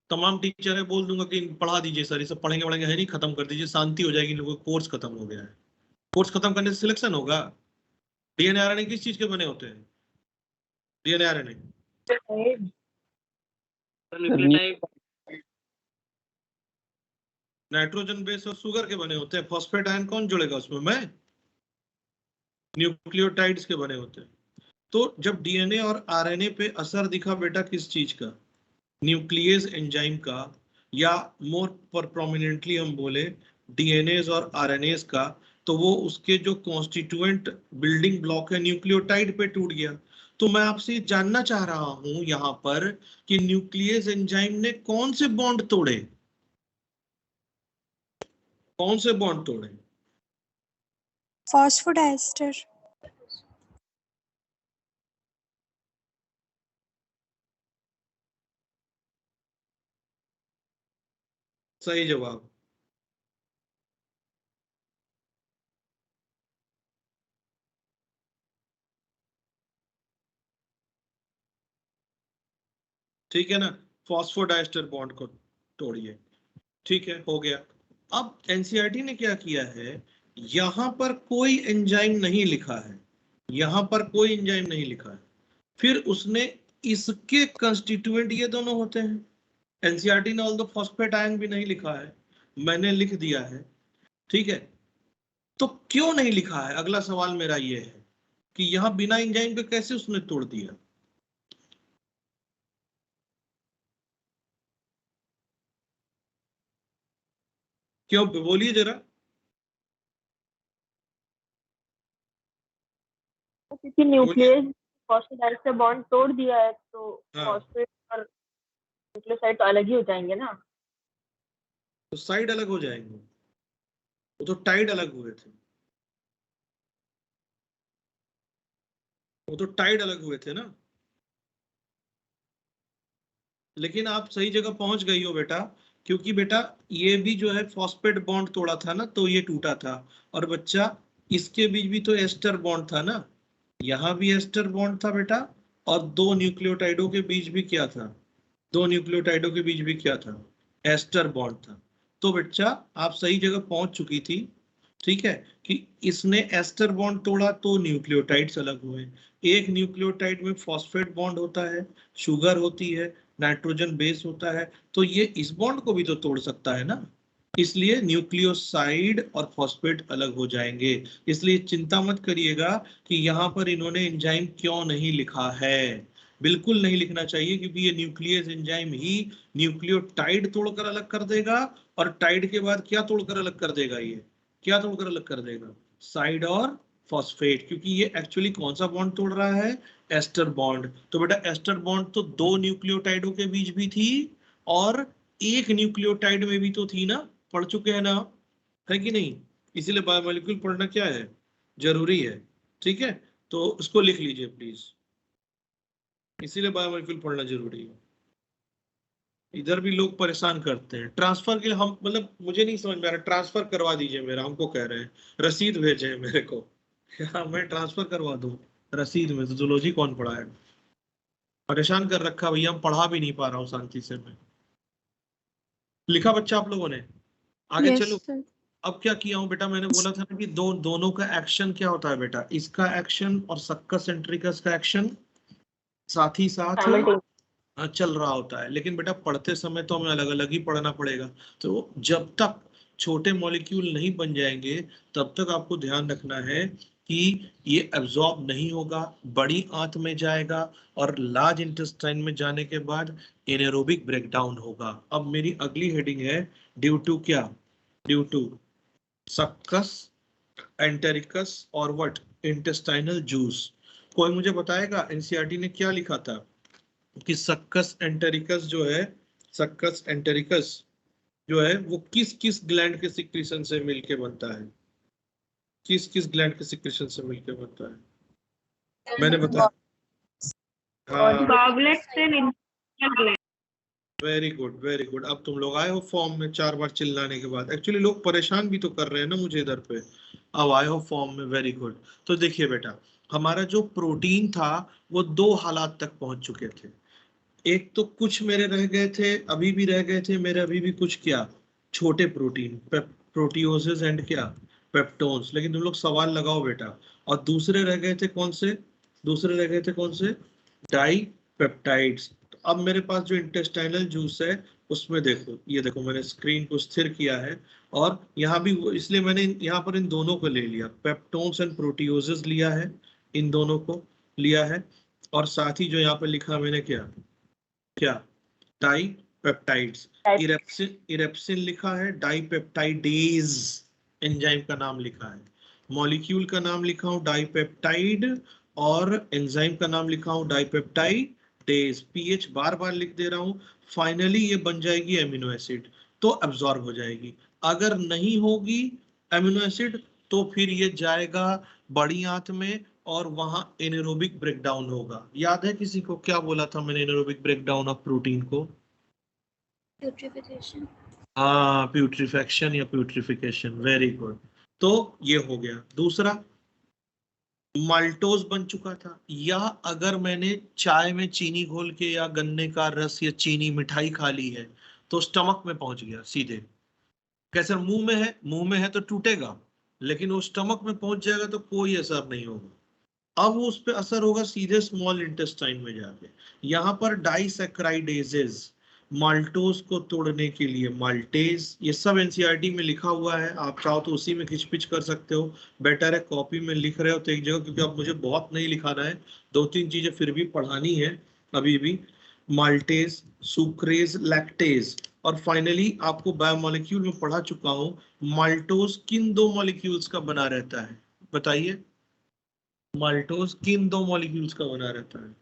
तमाम टीचर है बोल दूंगा कि पढ़ा दीजिए सर, ये सब पढ़ेंगे पढ़ेंगे है नहीं, खत्म कर दीजिए, शांति हो जाएगी, लोगों का कोर्स खत्म हो गया है। कोर्स खत्म करने से सिलेक्शन होगा? डीएनए आरएनए किस चीज के बने होते हैं? डीएनए आरएनए नाइट्रोजन बेस और शुगर के बने होते हैं। फॉस्फेट आयन कौन जोड़ेगा उसमें? मैं। न्यूक्लियोटाइड्स के बने होते हैं। तो जब डीएनए और आरएनए पे असर दिखा बेटा, किस चीज का? न्यूक्लियस एंजाइम का, या मोर पर प्रोमिनेंटली हम बोले डीएनएज और आरएनएज का, तो वो उसके जो कॉन्स्टिट्यूएंट बिल्डिंग ब्लॉक है न्यूक्लियोटाइड पे टूट गया। तो मैं आपसे जानना चाह रहा हूं यहाँ पर कि न्यूक्लियस एंजाइम ने कौन से बॉन्ड तोड़े? कौन से बॉन्ड तोड़े? फॉस्फोडाइस्टर। सही जवाब। ठीक है ना, फॉस्फोडाइस्टर बॉन्ड को तोड़िए। ठीक है, हो गया। अब एनसीईआरटी ने क्या किया है, यहां पर कोई एंजाइम नहीं लिखा है, यहां पर कोई एंजाइम नहीं लिखा है, फिर उसने इसके कंस्टिट्यूएंट ये दोनों होते हैं, एनसीईआरटी ने ऑल द फॉस्फेट आयन भी नहीं लिखा है, मैंने लिख दिया है, ठीक है। तो क्यों नहीं लिखा है, अगला सवाल मेरा ये है कि यहाँ बिना एंजाइम के कैसे उसने तोड़ दिया। क्यों, बोलिए जरा। क्योंकि न्यूक्लियस फॉस्फेटाइड से बॉन्ड तोड़ दिया है, तो हाँ। फॉस्फेट और न्यूक्लियोसाइड तो अलग ही हो जाएंगे ना। तो साइड अलग हो जाएंगे, वो तो टाइड अलग हुए थे, वो तो टाइड अलग हुए थे ना। लेकिन आप सही जगह पहुंच गई हो बेटा, क्योंकि बेटा ये भी जो है फॉस्फेट बॉन्ड तोड़ा था ना, तो ये टूटा था। और बच्चा इसके बीच भी तो एस्टर बॉन्ड था ना, यहाँ भी एस्टर बॉन्ड था बेटा, और दो न्यूक्लियोटाइडों के बीच भी क्या था, दो न्यूक्लियोटाइडों के बीच भी क्या था, एस्टर बॉन्ड था। तो बच्चा आप सही जगह पहुंच चुकी थी, ठीक है, कि इसने एस्टर बॉन्ड तोड़ा तो न्यूक्लियोटाइड्स अलग हुए। एक न्यूक्लियोटाइड में फॉस्फेट बॉन्ड होता है, शुगर होती है, नाइट्रोजन बेस होता है, तो ये इस बॉन्ड को भी तो तोड़ सकता है ना, इसलिए न्यूक्लियोसाइड और फॉस्फेट अलग हो जाएंगे। इसलिए चिंता मत करिएगा कि यहाँ पर इन्होंने एंजाइम क्यों नहीं लिखा है, बिल्कुल नहीं लिखना चाहिए, क्योंकि ये न्यूक्लियस एंजाइम ही न्यूक्लियोटाइड तोड़कर अलग कर देगा, और टाइड के बाद क्या तोड़कर अलग कर देगा, ये क्या तोड़कर अलग कर देगा, साइड और फॉस्फेट, क्योंकि ये एक्चुअली कौन सा बॉन्ड तोड़ रहा है, एस्टर बॉन्ड। तो बेटा एस्टर बॉन्ड तो दो न्यूक्लियोटाइडों के बीच भी थी और एक न्यूक्लियोटाइड में भी तो थी ना, पढ़ चुके हैं ना, है कि नहीं। इसीलिए बायोमोलिक्यूल पढ़ना क्या है, जरूरी है, ठीक है। तो इसको लिख लीजिए प्लीज, इसीलिए बायोमोलिक्यूल पढ़ना जरूरी है। इधर भी लोग परेशान करते हैं ट्रांसफर के लिए, हम मतलब मुझे नहीं समझ में आ रहा, ट्रांसफर करवा दीजिए मेरा, हमको कह रहे हैं रसीद भेजे मेरे को, क्या मैं ट्रांसफर करवा दूं रसीद में, जूलॉजी कौन पढ़ा है, परेशान कर रखा भैया, हम पढ़ा भी नहीं पा रहा हूँ शांति से मैं। लिखा बच्चा आप लोगों ने, आगे Yes, चलो। sir. अब क्या किया हूँ बेटा, मैंने बोला था ना कि दोनों का एक्शन क्या होता है बेटा, इसका एक्शन और सक्कस सेंट्रिकस का एक्शन साथ ही साथ चल रहा होता है। लेकिन बेटा पढ़ते समय तो हमें अलग अलग ही पढ़ना पड़ेगा, तो जब तक छोटे मॉलिक्यूल नहीं बन जाएंगे तब तक आपको ध्यान रखना है कि ये एब्जॉर्ब नहीं होगा, बड़ी आंत में जाएगा और लार्ज इंटेस्टाइन में जाने के बाद एनारोबिक ब्रेकडाउन होगा। अब मेरी अगली हेडिंग है ड्यू टू क्या, ड्यू टू सक्कस एंटेरिकस और व्हाट, इंटेस्टाइनल जूस। कोई मुझे बताएगा एनसीईआरटी ने क्या लिखा था कि सक्कस एंटेरिकस जो है, सक्कस एंटेरिकस जो है वो किस किस ग्लैंड के सिक्रीशन से मिलके बनता है, किस किस ग्लैंड के सिक्रीशन से मिलके बनता है, मैंने बताया। हाँ वेरी गुड वेरी गुड, अब तुम लोग आए हो फॉर्म में 4 बार चिल्लाने के बाद। एक्चुअली लोग परेशान भी तो कर रहे हैं ना मुझे इधर पे, अब आए हो फॉर्म में, वेरी गुड। तो देखिए बेटा हमारा जो प्रोटीन था वो 2 हालात तक पहुंच चुके थे, एक तो कुछ मेरे रह गए थे, अभी भी रह गए थे मेरे, अभी भी कुछ क्या छोटे प्रोटीन, प्रोटियोसेस एंड क्या पेप्टोन्स, लेकिन तुम लोग सवाल लगाओ बेटा। और दूसरे रह गए थे कौन से, दूसरे रह गए थे कौन से, डाई पेप्टाइड्स। तो अब मेरे पास जो इंटेस्टाइनल जूस है उसमें देखो, ये देखो मैंने स्क्रीन को स्थिर किया है और यहाँ भी इसलिए मैंने यहाँ पर इन दोनों को ले लिया, पेप्टोन्स एंड प्रोटियोसेस लिया है, इन दोनों को लिया है। और साथ ही जो यहाँ पर लिखा मैंने क्या डाई पेप्टाइड्स, इरेप्सिन लिखा है, डाई पेप्टाइडेज एंजाइम का नाम लिखा है, मॉलिक्यूल का नाम लिखा हूँ डाई पेप्टाइड और एंजाइम का नाम लिखा हूँ डाई पेप्टाइडेज, पीएच बार बार लिख दे रहा हूँ। फाइनली ये बन जाएगी एमिनो एसिड, तो एब्जॉर्ब हो जाएगी। अगर नहीं होगी एमिनो एसिड तो फिर ये जाएगा बड़ी आंत में और वहां एनारोबिक ब्रेकडाउन होगा। याद है किसी को क्या बोला था मैंने एनारोबिक ब्रेकडाउन ऑफ प्रोटीन को, Putrefaction. हाँ प्यूट्रिफेक्शन या प्यूट्रिफिकेशन, वेरी गुड। तो ये हो गया। दूसरा माल्टोज बन चुका था, या अगर मैंने चाय में चीनी घोल के या गन्ने का रस या चीनी मिठाई खा ली है तो स्टमक में पहुंच गया सीधे, कैसे मुंह में है, मुंह में है तो टूटेगा, लेकिन वो स्टमक में पहुंच जाएगा तो कोई असर नहीं होगा। अब उस पर असर होगा सीधे स्मॉल इंटेस्टाइन में जाके। यहाँ पर डाइसैक्राइडेजेस, माल्टोज को तोड़ने के लिए माल्टेज, ये सब एनसीईआरटी में लिखा हुआ है, आप चाहो तो उसी में खिचपिच कर सकते हो। बेटर है कॉपी में लिख रहे हो तो एक जगह, क्योंकि अब मुझे बहुत नहीं लिखाना है, 2-3 चीजें फिर भी पढ़ानी है अभी भी। माल्टेज, सुक्रेज, लैक्टेज, और फाइनली आपको बायोमोलिक्यूल में पढ़ा चुका हूं, माल्टोज किन 2 मॉलिक्यूल्स का बना रहता है, बताइए। माल्टोज किन 2 मॉलिक्यूल्स का बना रहता है?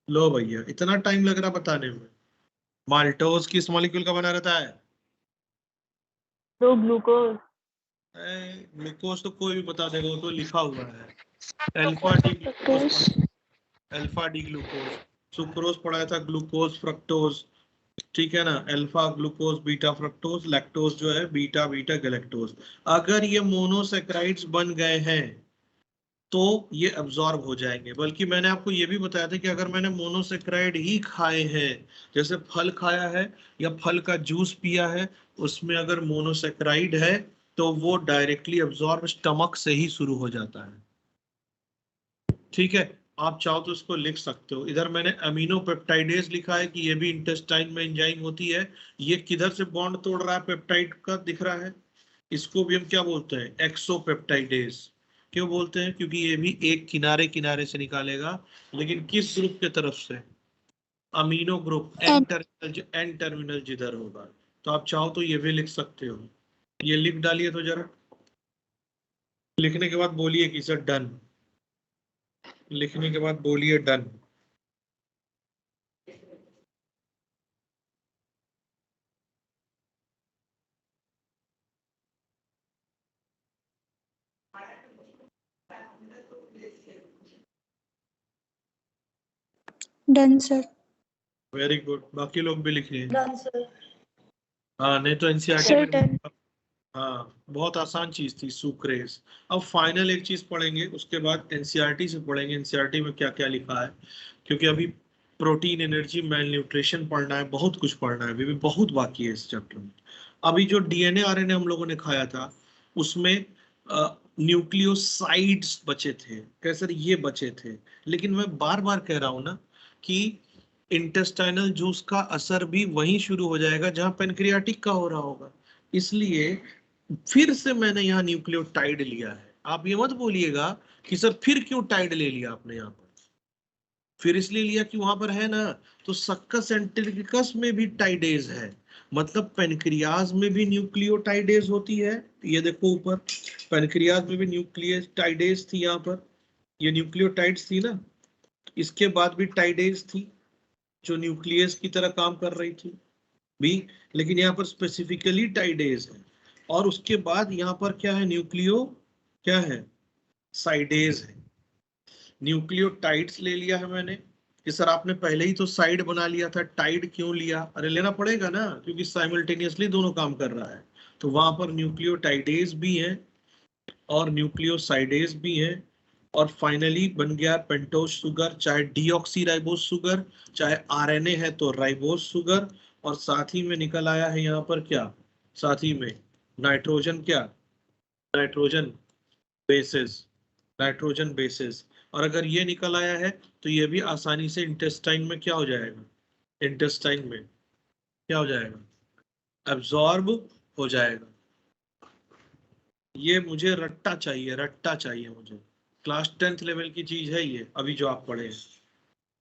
लो भैया, इतना टाइम लग रहा बताने में। माल्टोज किस मॉलिक्यूल का बना रहता है? तो ग्लूकोज। ग्लूकोज तो कोई भी बता देगा, वो तो लिखा हुआ है। Alpha D glucose, alpha D glucose. Sucrose पढ़ाया था, ग्लूकोज फ्रक्टोज, ठीक है ना। Alpha glucose, beta fructose, lactose जो है बीटा बीटा गैलेक्टोज। अगर ये मोनोसेक्राइड्स बन गए हैं तो ये अब्जॉर्ब हो जाएंगे। बल्कि मैंने आपको ये भी बताया था कि अगर मैंने मोनोसेक्राइड ही खाए हैं, जैसे फल खाया है या फल का जूस पिया है, उसमें अगर मोनोसेक्राइड है तो वो डायरेक्टली अब्जॉर्ब स्टमक से ही शुरू हो जाता है। ठीक है, आप चाहो तो इसको लिख सकते हो। इधर मैंने अमीनो पेप्टाइडेज लिखा है कि ये भी इंटेस्टाइन में एंजाइम होती है। ये किधर से बॉन्ड तोड़ रहा है पेप्टाइड का, दिख रहा है। इसको भी हम क्या बोलते हैं? एक्सोपेप्टाइडेज। क्यों बोलते हैं? क्योंकि ये भी एक किनारे किनारे से निकालेगा, लेकिन किस ग्रुप के तरफ से? अमीनो ग्रुप, एन टर्मिनल जिधर होगा। तो आप चाहो तो ये भी लिख सकते हो। ये लिख डालिए तो जरा, लिखने के बाद बोलिए कि सर डन, लिखने के बाद बोलिए done. Done sir. Very good, बाकी लोग भी लिखिए। Done sir. हाँ, नहीं तो एनसीईआरटी सर में, डन। हाँ बहुत आसान चीज थी सुक्रेज। अब फाइनल एक चीज पढ़ेंगे, उसके बाद एनसीईआरटी से पढ़ेंगे एनसीईआरटी में क्या क्या लिखा है, क्योंकि अभी प्रोटीन, एनर्जी, मेल न्यूट्रिशन पढ़ना है, बहुत कुछ पढ़ना है, अभी भी बहुत बाकी है इस चैप्टर में। अभी जो डीएनए आरएनए हम लोगों ने खाया था उसमें न्यूक्लियोसाइड्स बचे थे, कैसे ये बचे थे। लेकिन मैं बार बार कह रहा हूं ना कि इंटेस्टाइनल जूस का असर भी वहीं शुरू हो जाएगा जहां पेनक्रियाटिक का हो रहा होगा। इसलिए फिर से मैंने यहाँ न्यूक्लियोटाइड लिया है। आप ये मत बोलिएगा कि सर फिर क्यों टाइड ले लिया आपने यहाँ पर। फिर इसलिए लिया कि वहां पर है ना, तो सक्कस एंटेरिकस में भी टाइडेज है, मतलब पेनक्रियाज में भी न्यूक्लियोटाइडेज होती है। ये देखो ऊपर, पेनक्रियाज में भी न्यूक्लियोटाइडेज थी, यहाँ पर ये न्यूक्लियोटाइड्स थी ना, इसके बाद भी टाइडेज थी जो न्यूक्लियस की तरह काम कर रही थी भी, लेकिन यहाँ पर स्पेसिफिकली टाइडेज है। और उसके बाद यहाँ पर क्या है, न्यूक्लियो क्या है, साइडेज है। न्यूक्लियोटाइड्स ले लिया है मैंने कि सर आपने पहले ही तो साइड बना लिया था, टाइड क्यों लिया? अरे लेना पड़ेगा ना, क्योंकि साइमल्टेनियसली दोनों काम कर रहा है। तो वहां पर न्यूक्लियोटाइडेज भी है और न्यूक्लियोसाइडेज भी है। और फाइनली बन गया पेंटोज शुगर, चाहे डीऑक्सीराइबोज शुगर, चाहे आरएनए है तो राइबोज शुगर। और साथ ही में निकल आया है यहाँ पर क्या, साथ ही में नाइट्रोजन, क्या नाइट्रोजन बेसिस, नाइट्रोजन बेसिस। और अगर ये निकल आया है तो ये भी आसानी से इंटेस्टाइन में क्या हो जाएगा, इंटेस्टाइन में क्या हो जाएगा, एब्जॉर्ब हो जाएगा। ये मुझे रट्टा चाहिए, रट्टा चाहिए मुझे। क्लास 10th लेवल की चीज है ये, अभी जो आप पढ़े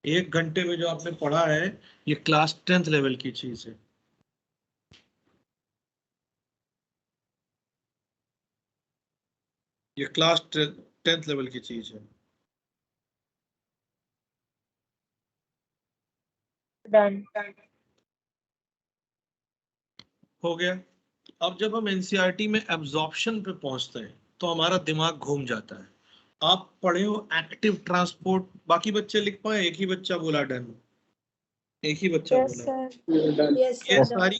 1 घंटे में जो आपने पढ़ा है, ये क्लास 10th लेवल की चीज है। ये क्लास 10th लेवल की चीज है। डन। हो गया। अब जब हम एनसीईआरटी में एब्जॉर्प्शन पे पहुंचते हैं तो हमारा दिमाग घूम जाता है। आप पढ़े हो एक्टिव ट्रांसपोर्ट, बाकी बच्चे लिख पाए? एक ही बच्चा बोला डन, एक ही बच्चा बोला। ये सारी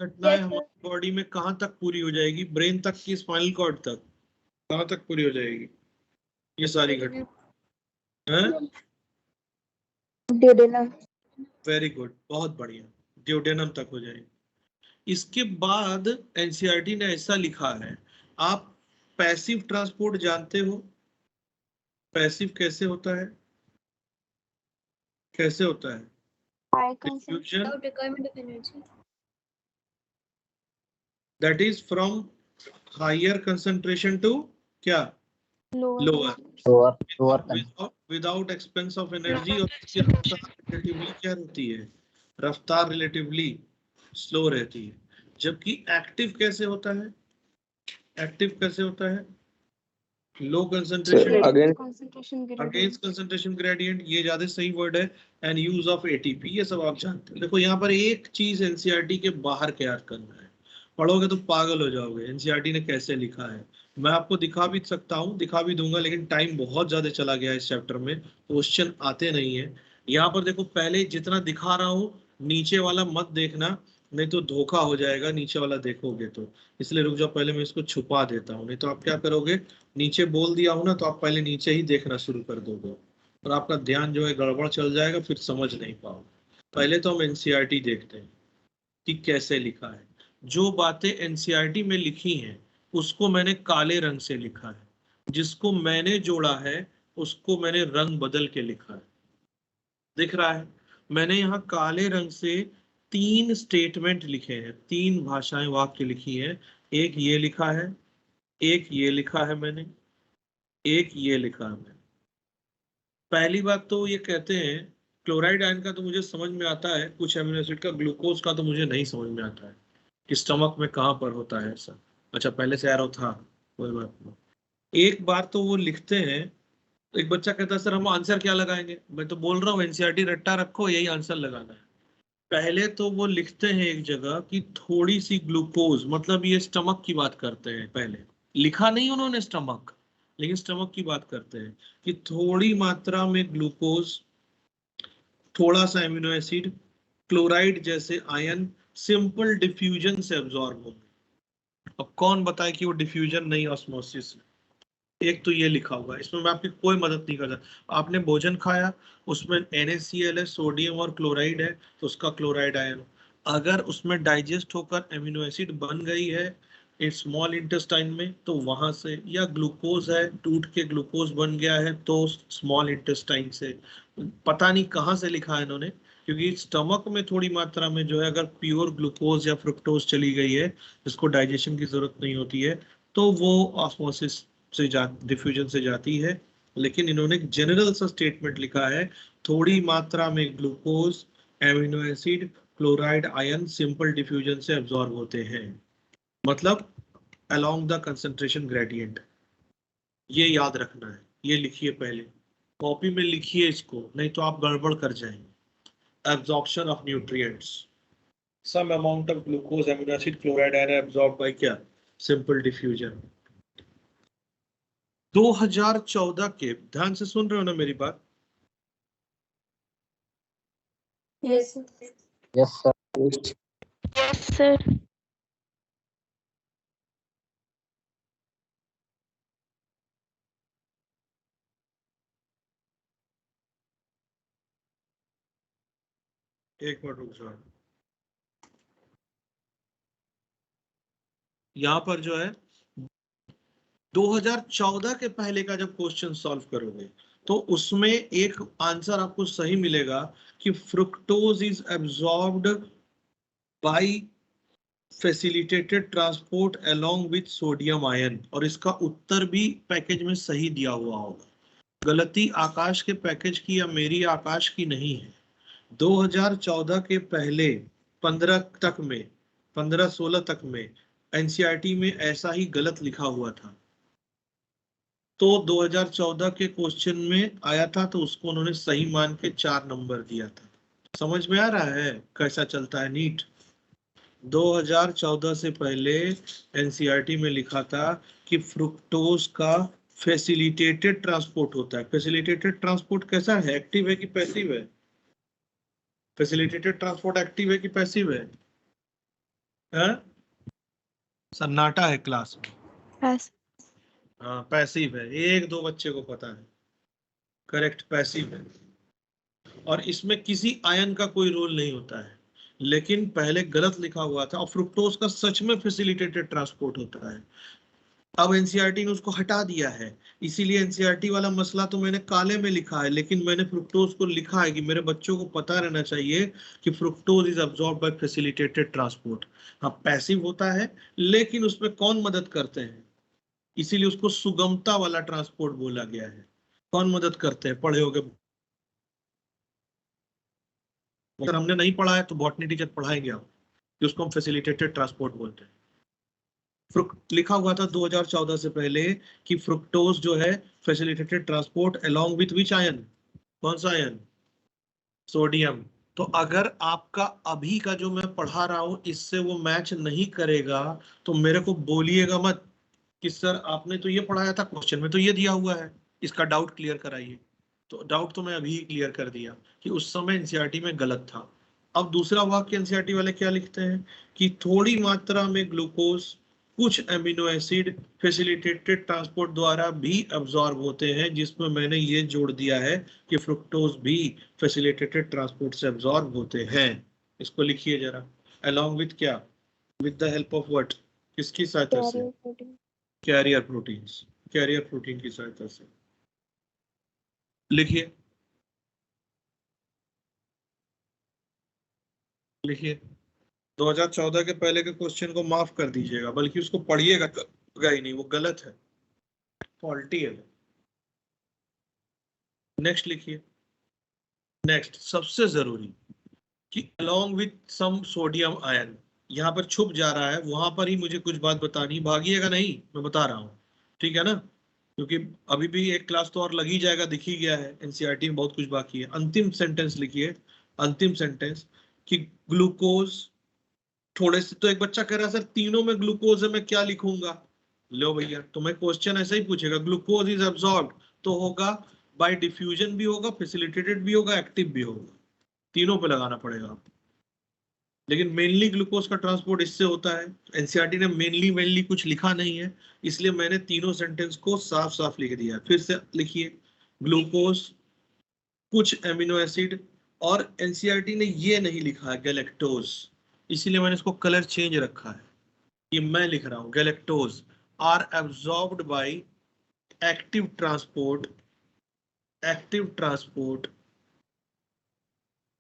घटनाएं हमारी बॉडी में कहाँ तक पूरी हो जाएगी? ब्रेन तक की स्पाइनल कॉर्ड तक? कहाँ तक पूरी हो जाएगी ये सारी घटना? वेरी गुड, बहुत बढ़िया, ड्यूडेनम तक हो जाएगी। इसके बाद एनसीईआरटी ने ऐसा लिखा है, आप पैसिव ट्रांसपोर्ट जानते हो? पैसिव कैसे होता है? कैसे होता है? High Diffusion concentration requirement of energy. that is from higher concentration to क्या? Lower. Lower. Without expense of energy, और इसकी रफ्तार relatively क्या रहती है? रफ्तार relatively slow रहती है। जबकि एक्टिव कैसे होता है? एक्टिव कैसे होता है? Low concentration against concentration gradient, ये ज्यादा सही वर्ड है, एंड यूज ऑफ एटीपी, ये सब आप जानते हैं। देखो यहाँ पर एक चीज एनसीईआरटी के बाहर क्या याद करना है, पढ़ोगे तो पागल हो जाओगे। एनसीईआरटी ने कैसे लिखा है मैं आपको दिखा भी सकता हूँ, दिखा भी दूंगा, लेकिन टाइम बहुत ज्यादा चला गया इस चैप्टर में, क्वेश्चन आते नहीं है। यहाँ पर देखो पहले जितना दिखा रहा हूँ नीचे वाला मत देखना, नहीं तो धोखा हो जाएगा नीचे वाला देखोगे तो, इसलिए रुक जाओ, पहले मैं इसको छुपा देता हूँ, नहीं तो आप क्या करोगे, नीचे बोल दिया हूँ ना तो आप पहले नीचे ही देखना शुरू कर दोगे और आपका ध्यान जो है गड़बड़ चल जाएगा, फिर समझ नहीं पाओगे। पहले तो हम एनसीईआरटी देखते हैं कि कैसे लिखा है। जो बातें एनसीईआरटी में लिखी हैं उसको मैंने काले रंग से लिखा है, जिसको मैंने जोड़ा है उसको मैंने रंग बदल के लिखा है। दिख रहा है, मैंने यहाँ काले रंग से 3 स्टेटमेंट लिखे हैं, 3 भाषाएं वाक्य लिखी है। एक ये लिखा है, एक ये लिखा है मैंने, एक ये लिखा है मैंने। पहली बात तो ये कहते हैं क्लोराइड आयन का तो मुझे समझ में आता है, कुछ एमिनो एसिड का, ग्लूकोज का तो मुझे नहीं समझ में आता है कि स्टमक में कहाँ पर होता है ऐसा। अच्छा पहले से एरो था, कोई बात नहीं। एक बार तो वो लिखते हैं, एक बच्चा कहता है सर हम आंसर क्या लगाएंगे, मैं तो बोल रहा हूँ एनसीईआरटी रट्टा रखो, यही आंसर लगाना है। पहले तो वो लिखते हैं एक जगह कि थोड़ी सी ग्लूकोज, मतलब ये स्टमक की बात करते हैं, पहले लिखा नहीं उन्होंने स्टमक, लेकिन स्टमक की बात करते हैं कि थोड़ी मात्रा में ग्लूकोज, थोड़ा सा एमिनो एसिड, क्लोराइड जैसे आयन सिंपल डिफ्यूजन से एब्जॉर्ब होंगे। अब कौन बताए कि वो डिफ्यूजन नहीं ऑस्मोसिस? एक तो ये लिखा हुआ है, इसमें मैं आपकी कोई मदद नहीं करता। आपने भोजन खाया, उसमें NaCl है, सोडियम और क्लोराइड है, तो उसका क्लोराइड आयन। अगर उसमें डाइजेस्ट होकर एमिनो एसिड बन गई है स्मॉल इंटेस्टाइन में तो वहां से, या ग्लूकोज है टूट के ग्लूकोज बन गया है तो स्मॉल इंटेस्टाइन से, पता नहीं कहाँ से लिखा है इन्होंने, क्योंकि स्टमक में थोड़ी मात्रा में जो है अगर प्योर ग्लूकोज या फ्रुक्टोज चली गई है जिसको डाइजेशन की जरूरत नहीं होती है तो वो ऑस्मोसिस से डिफ्यूजन से जाती है। लेकिन इन्होंने एक जनरल सा स्टेटमेंट लिखा है, थोड़ी मात्रा में glucose, amino acid, chloride ion simple diffusion से एब्जॉर्ब होते हैं, मतलब अलोंग द कंसंट्रेशन ग्रेडियंट। ये याद रखना है, ये लिखिए पहले, कॉपी में लिखिए इसको, नहीं तो आप गड़बड़ कर जाएंगे। Absorption of nutrients, some amount of glucose, amino acid, chloride ion absorb by क्या? Simple diffusion. 2014 के, ध्यान से सुन रहे हो ना मेरी बात? Yes, sir. Yes, sir. Yes, sir. एक मिनट रुक जाओ, यहाँ पर जो है 2014 के पहले का जब क्वेश्चन सॉल्व करोगे तो उसमें एक आंसर आपको सही मिलेगा कि fructose is absorbed bye facilitated transport along with sodium ion, और इसका उत्तर भी पैकेज में सही दिया हुआ होगा। गलती आकाश के पैकेज की या मेरी आकाश की नहीं है। 2014 के पहले 15-16 तक में एनसीईआरटी में ऐसा ही गलत लिखा हुआ था, तो 2014 के क्वेश्चन में आया था तो उसको उन्होंने सही मान के 4 नंबर दिया था। समझ में आ रहा है कैसा चलता है नीट? 2014 से पहले एनसीईआरटी में लिखा था कि फ्रुक्टोज का फैसिलिटेटेड ट्रांसपोर्ट होता है। फैसिलिटेटेड ट्रांसपोर्ट कैसा है, एक्टिव है कि पैसिव है? फैसिलिटेटेड ट्रांसपोर्ट एक्टिव है कि पैसिव है? सन्नाटा है क्लास में। Yes. हाँ पैसिव है, 1-2 बच्चे को पता है। करेक्ट, पैसिव है, और इसमें किसी आयन का कोई रोल नहीं होता है, लेकिन पहले गलत लिखा हुआ था। और फ्रुक्टोज का सच में फैसिलिटेटेड ट्रांसपोर्ट होता है। अब एनसीईआरटी ने उसको हटा दिया है, इसीलिए एनसीईआरटी वाला मसला तो मैंने काले में लिखा है, लेकिन मैंने फ्रुक्टोज को लिखा है कि मेरे बच्चों को पता रहना चाहिए कि fructose is absorb by facilitated transport. हाँ पैसिव होता है, लेकिन उसमें कौन मदद करते हैं, इसीलिए उसको सुगमता वाला ट्रांसपोर्ट बोला गया है। कौन मदद करते हैं, पढ़े होगे। अगर हमने नहीं पढ़ा है तो बॉटनी टीचर पढ़ाएंगे आप, कि उसको हम फैसिलिटेटेड ट्रांसपोर्ट बोलते हैं। लिखा हुआ था 2014 से पहले कि फ्रुक्टोज जो है facilitated transport along with which ion, कौन सा आयन, सोडियम। तो अगर आपका अभी का जो मैं पढ़ा रहा हूं इससे वो मैच नहीं करेगा तो मेरे को बोलिएगा मत कि सर आपने तो ये पढ़ाया था, क्वेश्चन में तो ये दिया हुआ है, इसका डाउट क्लियर कराइए। तो डाउट तो मैं अभी ही क्लियर कर दिया कि उस समय एनसीईआरटी में गलत था। अब दूसरा वाक्य एनसीईआरटी वाले क्या लिखते हैं कि थोड़ी मात्रा में ग्लूकोज कुछ एमिनो एसिड फैसिलिटेटेड ट्रांसपोर्ट द्वारा भी अब्सॉर्ब होते हैं, जिसमें मैंने ये जोड़ दिया है कि फ्रुक्टोज भी फैसिलिटेटेड ट्रांसपोर्ट से अब्सॉर्ब होते हैं। इसको लिखिए जरा, अलोंग विथ क्या, with the help of what, किसकी सहायता से, कैरियर प्रोटीन्स, कैरियर प्रोटीन की सहायता से। लिखिए लिखिए 2014 के पहले के क्वेश्चन को माफ कर दीजिएगा, बल्कि उसको पढ़िएगा ही नहीं, वो गलत है, फॉल्टी है। नेक्स्ट लिखिए, नेक्स्ट सबसे जरूरी कि along with some sodium ion, यहाँ पर छुप जा रहा है, वहां पर ही मुझे कुछ बात बतानी, भागिएगा नहीं, मैं बता रहा हूँ, ठीक है ना, क्योंकि अभी भी एक क्लास तो और लग ही जाएगा, दिख ही गया है, एनसीईआरटी में बहुत कुछ बाकी है। अंतिम सेंटेंस लिखिए, अंतिम सेंटेंस कि ग्लूकोज थोड़े से, तो एक बच्चा कह रहा है सर तीनों में ग्लूकोज है, मैं क्या लिखूंगा। लो भैया, तुम्हें क्वेश्चन ऐसा ही पूछेगा, ग्लूकोज इज अब्सॉर्ब्ड, तो होगा बाय डिफ्यूजन भी होगा, फैसिलिटेटेड भी होगा, एक्टिव भी होगा, तीनों पे लगाना पड़ेगा आपको। लेकिन मेनली ग्लूकोज का ट्रांसपोर्ट इससे होता है। एनसीईआरटी ने मेनली कुछ लिखा नहीं है, इसलिए मैंने तीनों सेंटेंस को साफ साफ लिख दिया। फिर से लिखिए, ग्लूकोज कुछ एमिनो एसिड, और एनसीईआरटी ने ये नहीं लिखा है गैलेक्टोज, इसीलिए मैंने इसको कलर चेंज रखा है, ये मैं लिख रहा हूं galactose are absorbed by active transport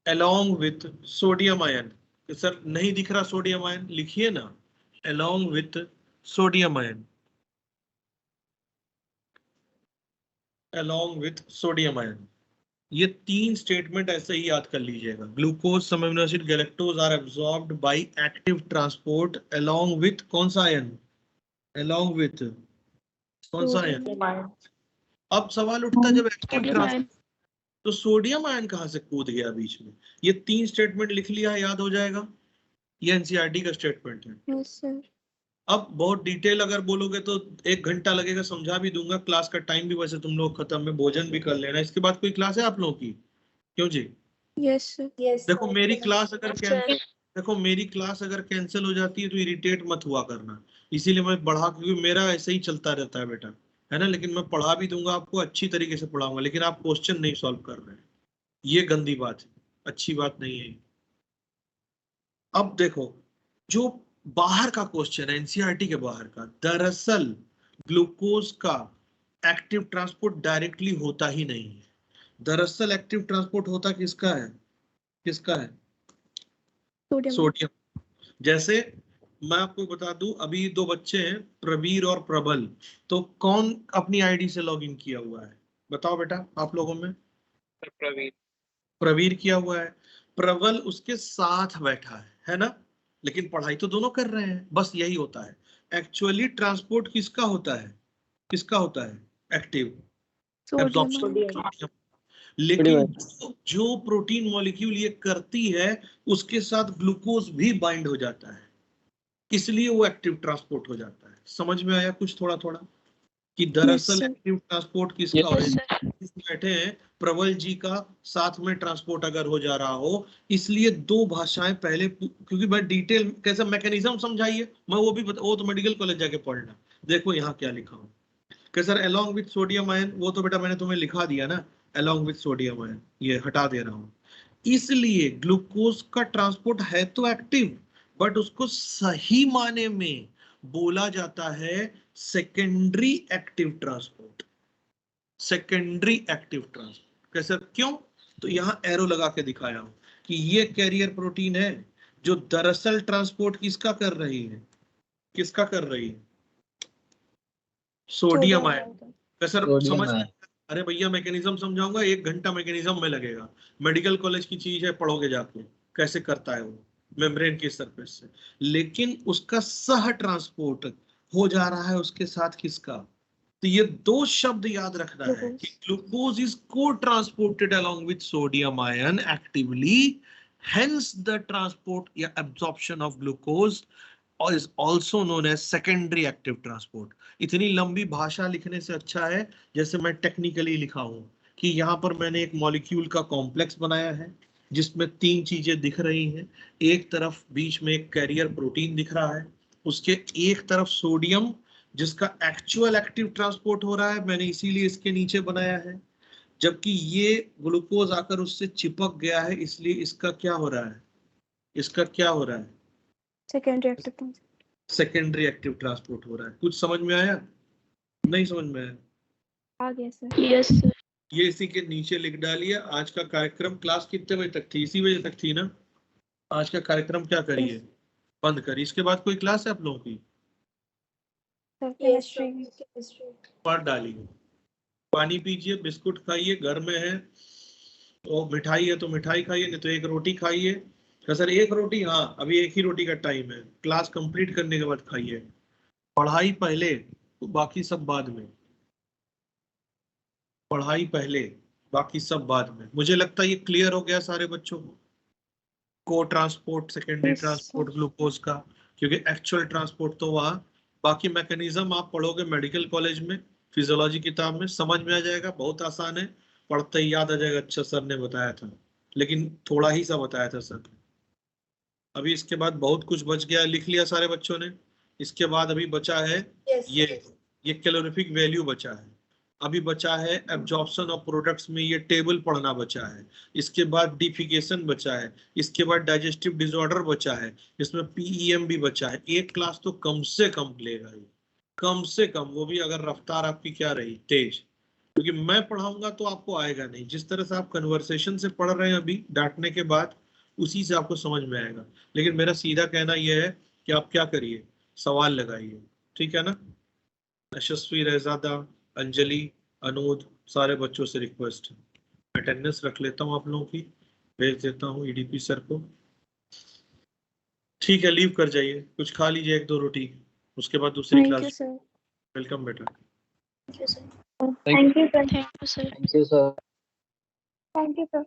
along with sodium ion. Sir नहीं दिख रहा सोडियम आयन, लिखिए ना along with sodium ion, along with sodium ion. ये तीन स्टेटमेंट ऐसे ही याद कर लीजिएगा, glucose some amino acid galactose are absorbed by active transport along with कौन सा आयन, along with कौन सा आयन। अब सवाल उठता है जब एक्टिव ट्रांसपोर्ट तो सोडियम आयन कहां से कूद गया बीच में। ये तीन स्टेटमेंट लिख लिया, याद हो जाएगा, ये एनसीईआरटी का स्टेटमेंट है। Yes sir. अब बहुत डिटेल अगर बोलोगे तो 1 घंटा लगेगा, समझा भी दूंगा, क्लास का टाइम भी वैसे तुम लोग खत्म है, भोजन भी कर लेना, इसके बाद कोई क्लास है आप लोगों की, क्यों जी। Yes sir. देखो मेरी क्लास अगर कैंसिल हो जाती है तो इरिटेट मत हुआ करना, इसीलिए मैं बढ़ा, क्योंकि मेरा ऐसे ही चलता रहता है बेटा, है ना, लेकिन मैं पढ़ा भी दूंगा आपको, अच्छी तरीके से पढ़ाऊंगा, लेकिन आप क्वेश्चन नहीं सॉल्व कर रहे हैं, ये गंदी बात है, अच्छी बात नहीं है। अब देखो जो बाहर का क्वेश्चन है एनसीईआरटी के बाहर का, दरअसल ग्लूकोज का एक्टिव ट्रांसपोर्ट डायरेक्टली होता ही नहीं है। दरअसल एक्टिव ट्रांसपोर्ट होता किसका है, सोडियम। जैसे मैं आपको बता दूं, अभी 2 बच्चे हैं प्रवीर और प्रबल, तो कौन अपनी आईडी से लॉगिन किया हुआ है, बताओ बेटा आप लोगों में। प्रवीर किया हुआ है, प्रबल उसके साथ बैठा है ना, लेकिन पढ़ाई तो दोनों कर रहे हैं, बस यही होता है। एक्चुअली ट्रांसपोर्ट किसका होता है, एक्टिव एब्जॉर्प्शन, लेकिन जो प्रोटीन मॉलिक्यूल ये करती है उसके साथ ग्लूकोज भी बाइंड हो जाता है, इसलिए वो एक्टिव ट्रांसपोर्ट हो जाता है। समझ में आया कुछ थोड़ा थोड़ा कि दरअसल एक्टिव ट्रांसपोर्ट किसका हो रहा है, बैठे हैं प्रबल जी का साथ में ट्रांसपोर्ट अगर हो जा रहा हो, इसलिए 2 भाषाएं पहले, क्योंकि मैं डिटेल कैसा मैकेनिज्म समझाइए, मैं वो भी वो तो मेडिकल कॉलेज जाके पढ़ना। देखो यहाँ क्या लिखा हूँ कि sir along with sodium ion, वो तो बेटा मैंने तुम्हें लिखा दिया ना, अलोंग विथ सोडियम आयन, ये हटा दे रहा हूँ। इसलिए ग्लूकोज का ट्रांसपोर्ट है तो एक्टिव, बट उसको सही माने में बोला जाता है secondary active transport. Secondary active transport कैसे, क्यों? तो यहां एरो लगा के दिखाया हूं कि ये कैरियर प्रोटीन है जो दरअसल ट्रांसपोर्ट किसका कर रही है, किसका कर रही है? Sodium ion. सर सोडियम समझ, आयन। अरे भैया मैकेनिज्म समझाऊंगा, 1 घंटा मैकेनिज्म में लगेगा। मेडिकल कॉलेज की चीज है, पढ़ोगे जाके कैसे करता है वो मेम्ब्रेन की सरफेस से। लेकिन उसका सह ट्रांसपोर्ट हो जा रहा है उसके साथ किसका? तो ये 2 शब्द याद रखना है कि ग्लूकोज इज को transported along with sodium ion actively, hence the transport या एब्जॉर्प्शन ऑफ ग्लूकोज और is also known as secondary active transport। इतनी लंबी भाषा लिखने से अच्छा है जैसे मैं टेक्निकली लिखा हूं कि यहाँ पर मैंने एक मॉलिक्यूल का कॉम्प्लेक्स बनाया है जिसमें 3 चीजें दिख रही हैं। एक तरफ बीच में एक कैरियर प्रोटीन दिख रहा है, उसके एक तरफ सोडियम जिसका एक्चुअल एक्टिव ट्रांसपोर्ट हो रहा है, मैंने इसीलिए इसके नीचे बनाया है, जबकि ये ग्लूकोज आकर उससे चिपक गया है, इसलिए इसका क्या हो रहा है, इसका क्या हो रहा है? Secondary active transport secondary active transport हो रहा है। कुछ समझ में आया? नहीं समझ में आया? आ गया सर। Yes sir. ये इसी के नीचे लिख डालिए। आज का कार्यक्रम, क्लास कितने बजे तक थी? इसी बजे तक थी ना? आज का कार्यक्रम क्या करिए, बंद करिए। इसके बाद कोई क्लास है आप लोगों की? सर केमिस्ट्री पढ़ डालिए, पानी पीजिए, बिस्कुट खाइए, घर में है तो मिठाई है तो मिठाई खाइए, नहीं तो एक रोटी खाइए। तो सर एक रोटी, हाँ अभी एक ही रोटी का टाइम है, क्लास कंप्लीट करने के बाद खाइए। पढ़ाई पहले तो बाकी सब बाद में, पढ़ाई पहले बाकी सब बाद में। मुझे लगता है ये क्लियर हो गया सारे बच्चों को, को ट्रांसपोर्ट, सेकेंडरी ट्रांसपोर्ट ग्लूकोज का, क्योंकि एक्चुअल ट्रांसपोर्ट तो वहाँ, बाकी मैकेनिज्म आप पढ़ोगे मेडिकल कॉलेज में, फिजियोलॉजी किताब में समझ में आ जाएगा, बहुत आसान है, पढ़ते ही याद आ जाएगा। अच्छा सर ने बताया था, लेकिन थोड़ा ही सा बताया था सर। अभी इसके बाद बहुत कुछ बच गया, लिख लिया सारे बच्चों ने। इसके बाद अभी बचा है ये कैलोरीफिक वैल्यू बचा है, अभी बचा है एब्जॉर्प्शन ऑफ प्रोडक्ट्स में ये टेबल पढ़ना बचा है, इसके बाद डिफिकेशन बचा है, इसके बाद डाइजेस्टिव डिसऑर्डर बचा है, इसमें पीईएम भी बचा है। एक क्लास तो कम से कम लेगा ये, कम से कम, वो भी अगर रफ्तार आपकी क्या रही, तेज, क्योंकि मैं पढ़ाऊंगा तो आपको आएगा नहीं। जिस तरह से आप कन्वर्सेशन से पढ़ रहे हैं अभी डांटने के बाद, उसी से आपको समझ में आएगा। लेकिन मेरा सीधा कहना यह है कि आप क्या करिए, सवाल लगाइए, ठीक है ना? यशस्वी, रहजादा, अंजलि, अनुज, सारे बच्चों से रिक्वेस्ट है, अटेंडेंस रख लेता हूँ आप लोगों की, भेज देता हूँ ईडीपी सर को। ठीक है, लीव कर जाइए, कुछ खा लीजिए 1-2 रोटी, उसके बाद दूसरी thank you class. Sir. Welcome बेटा। Thank you sir. Thank you sir. Thank you sir. Thank you sir.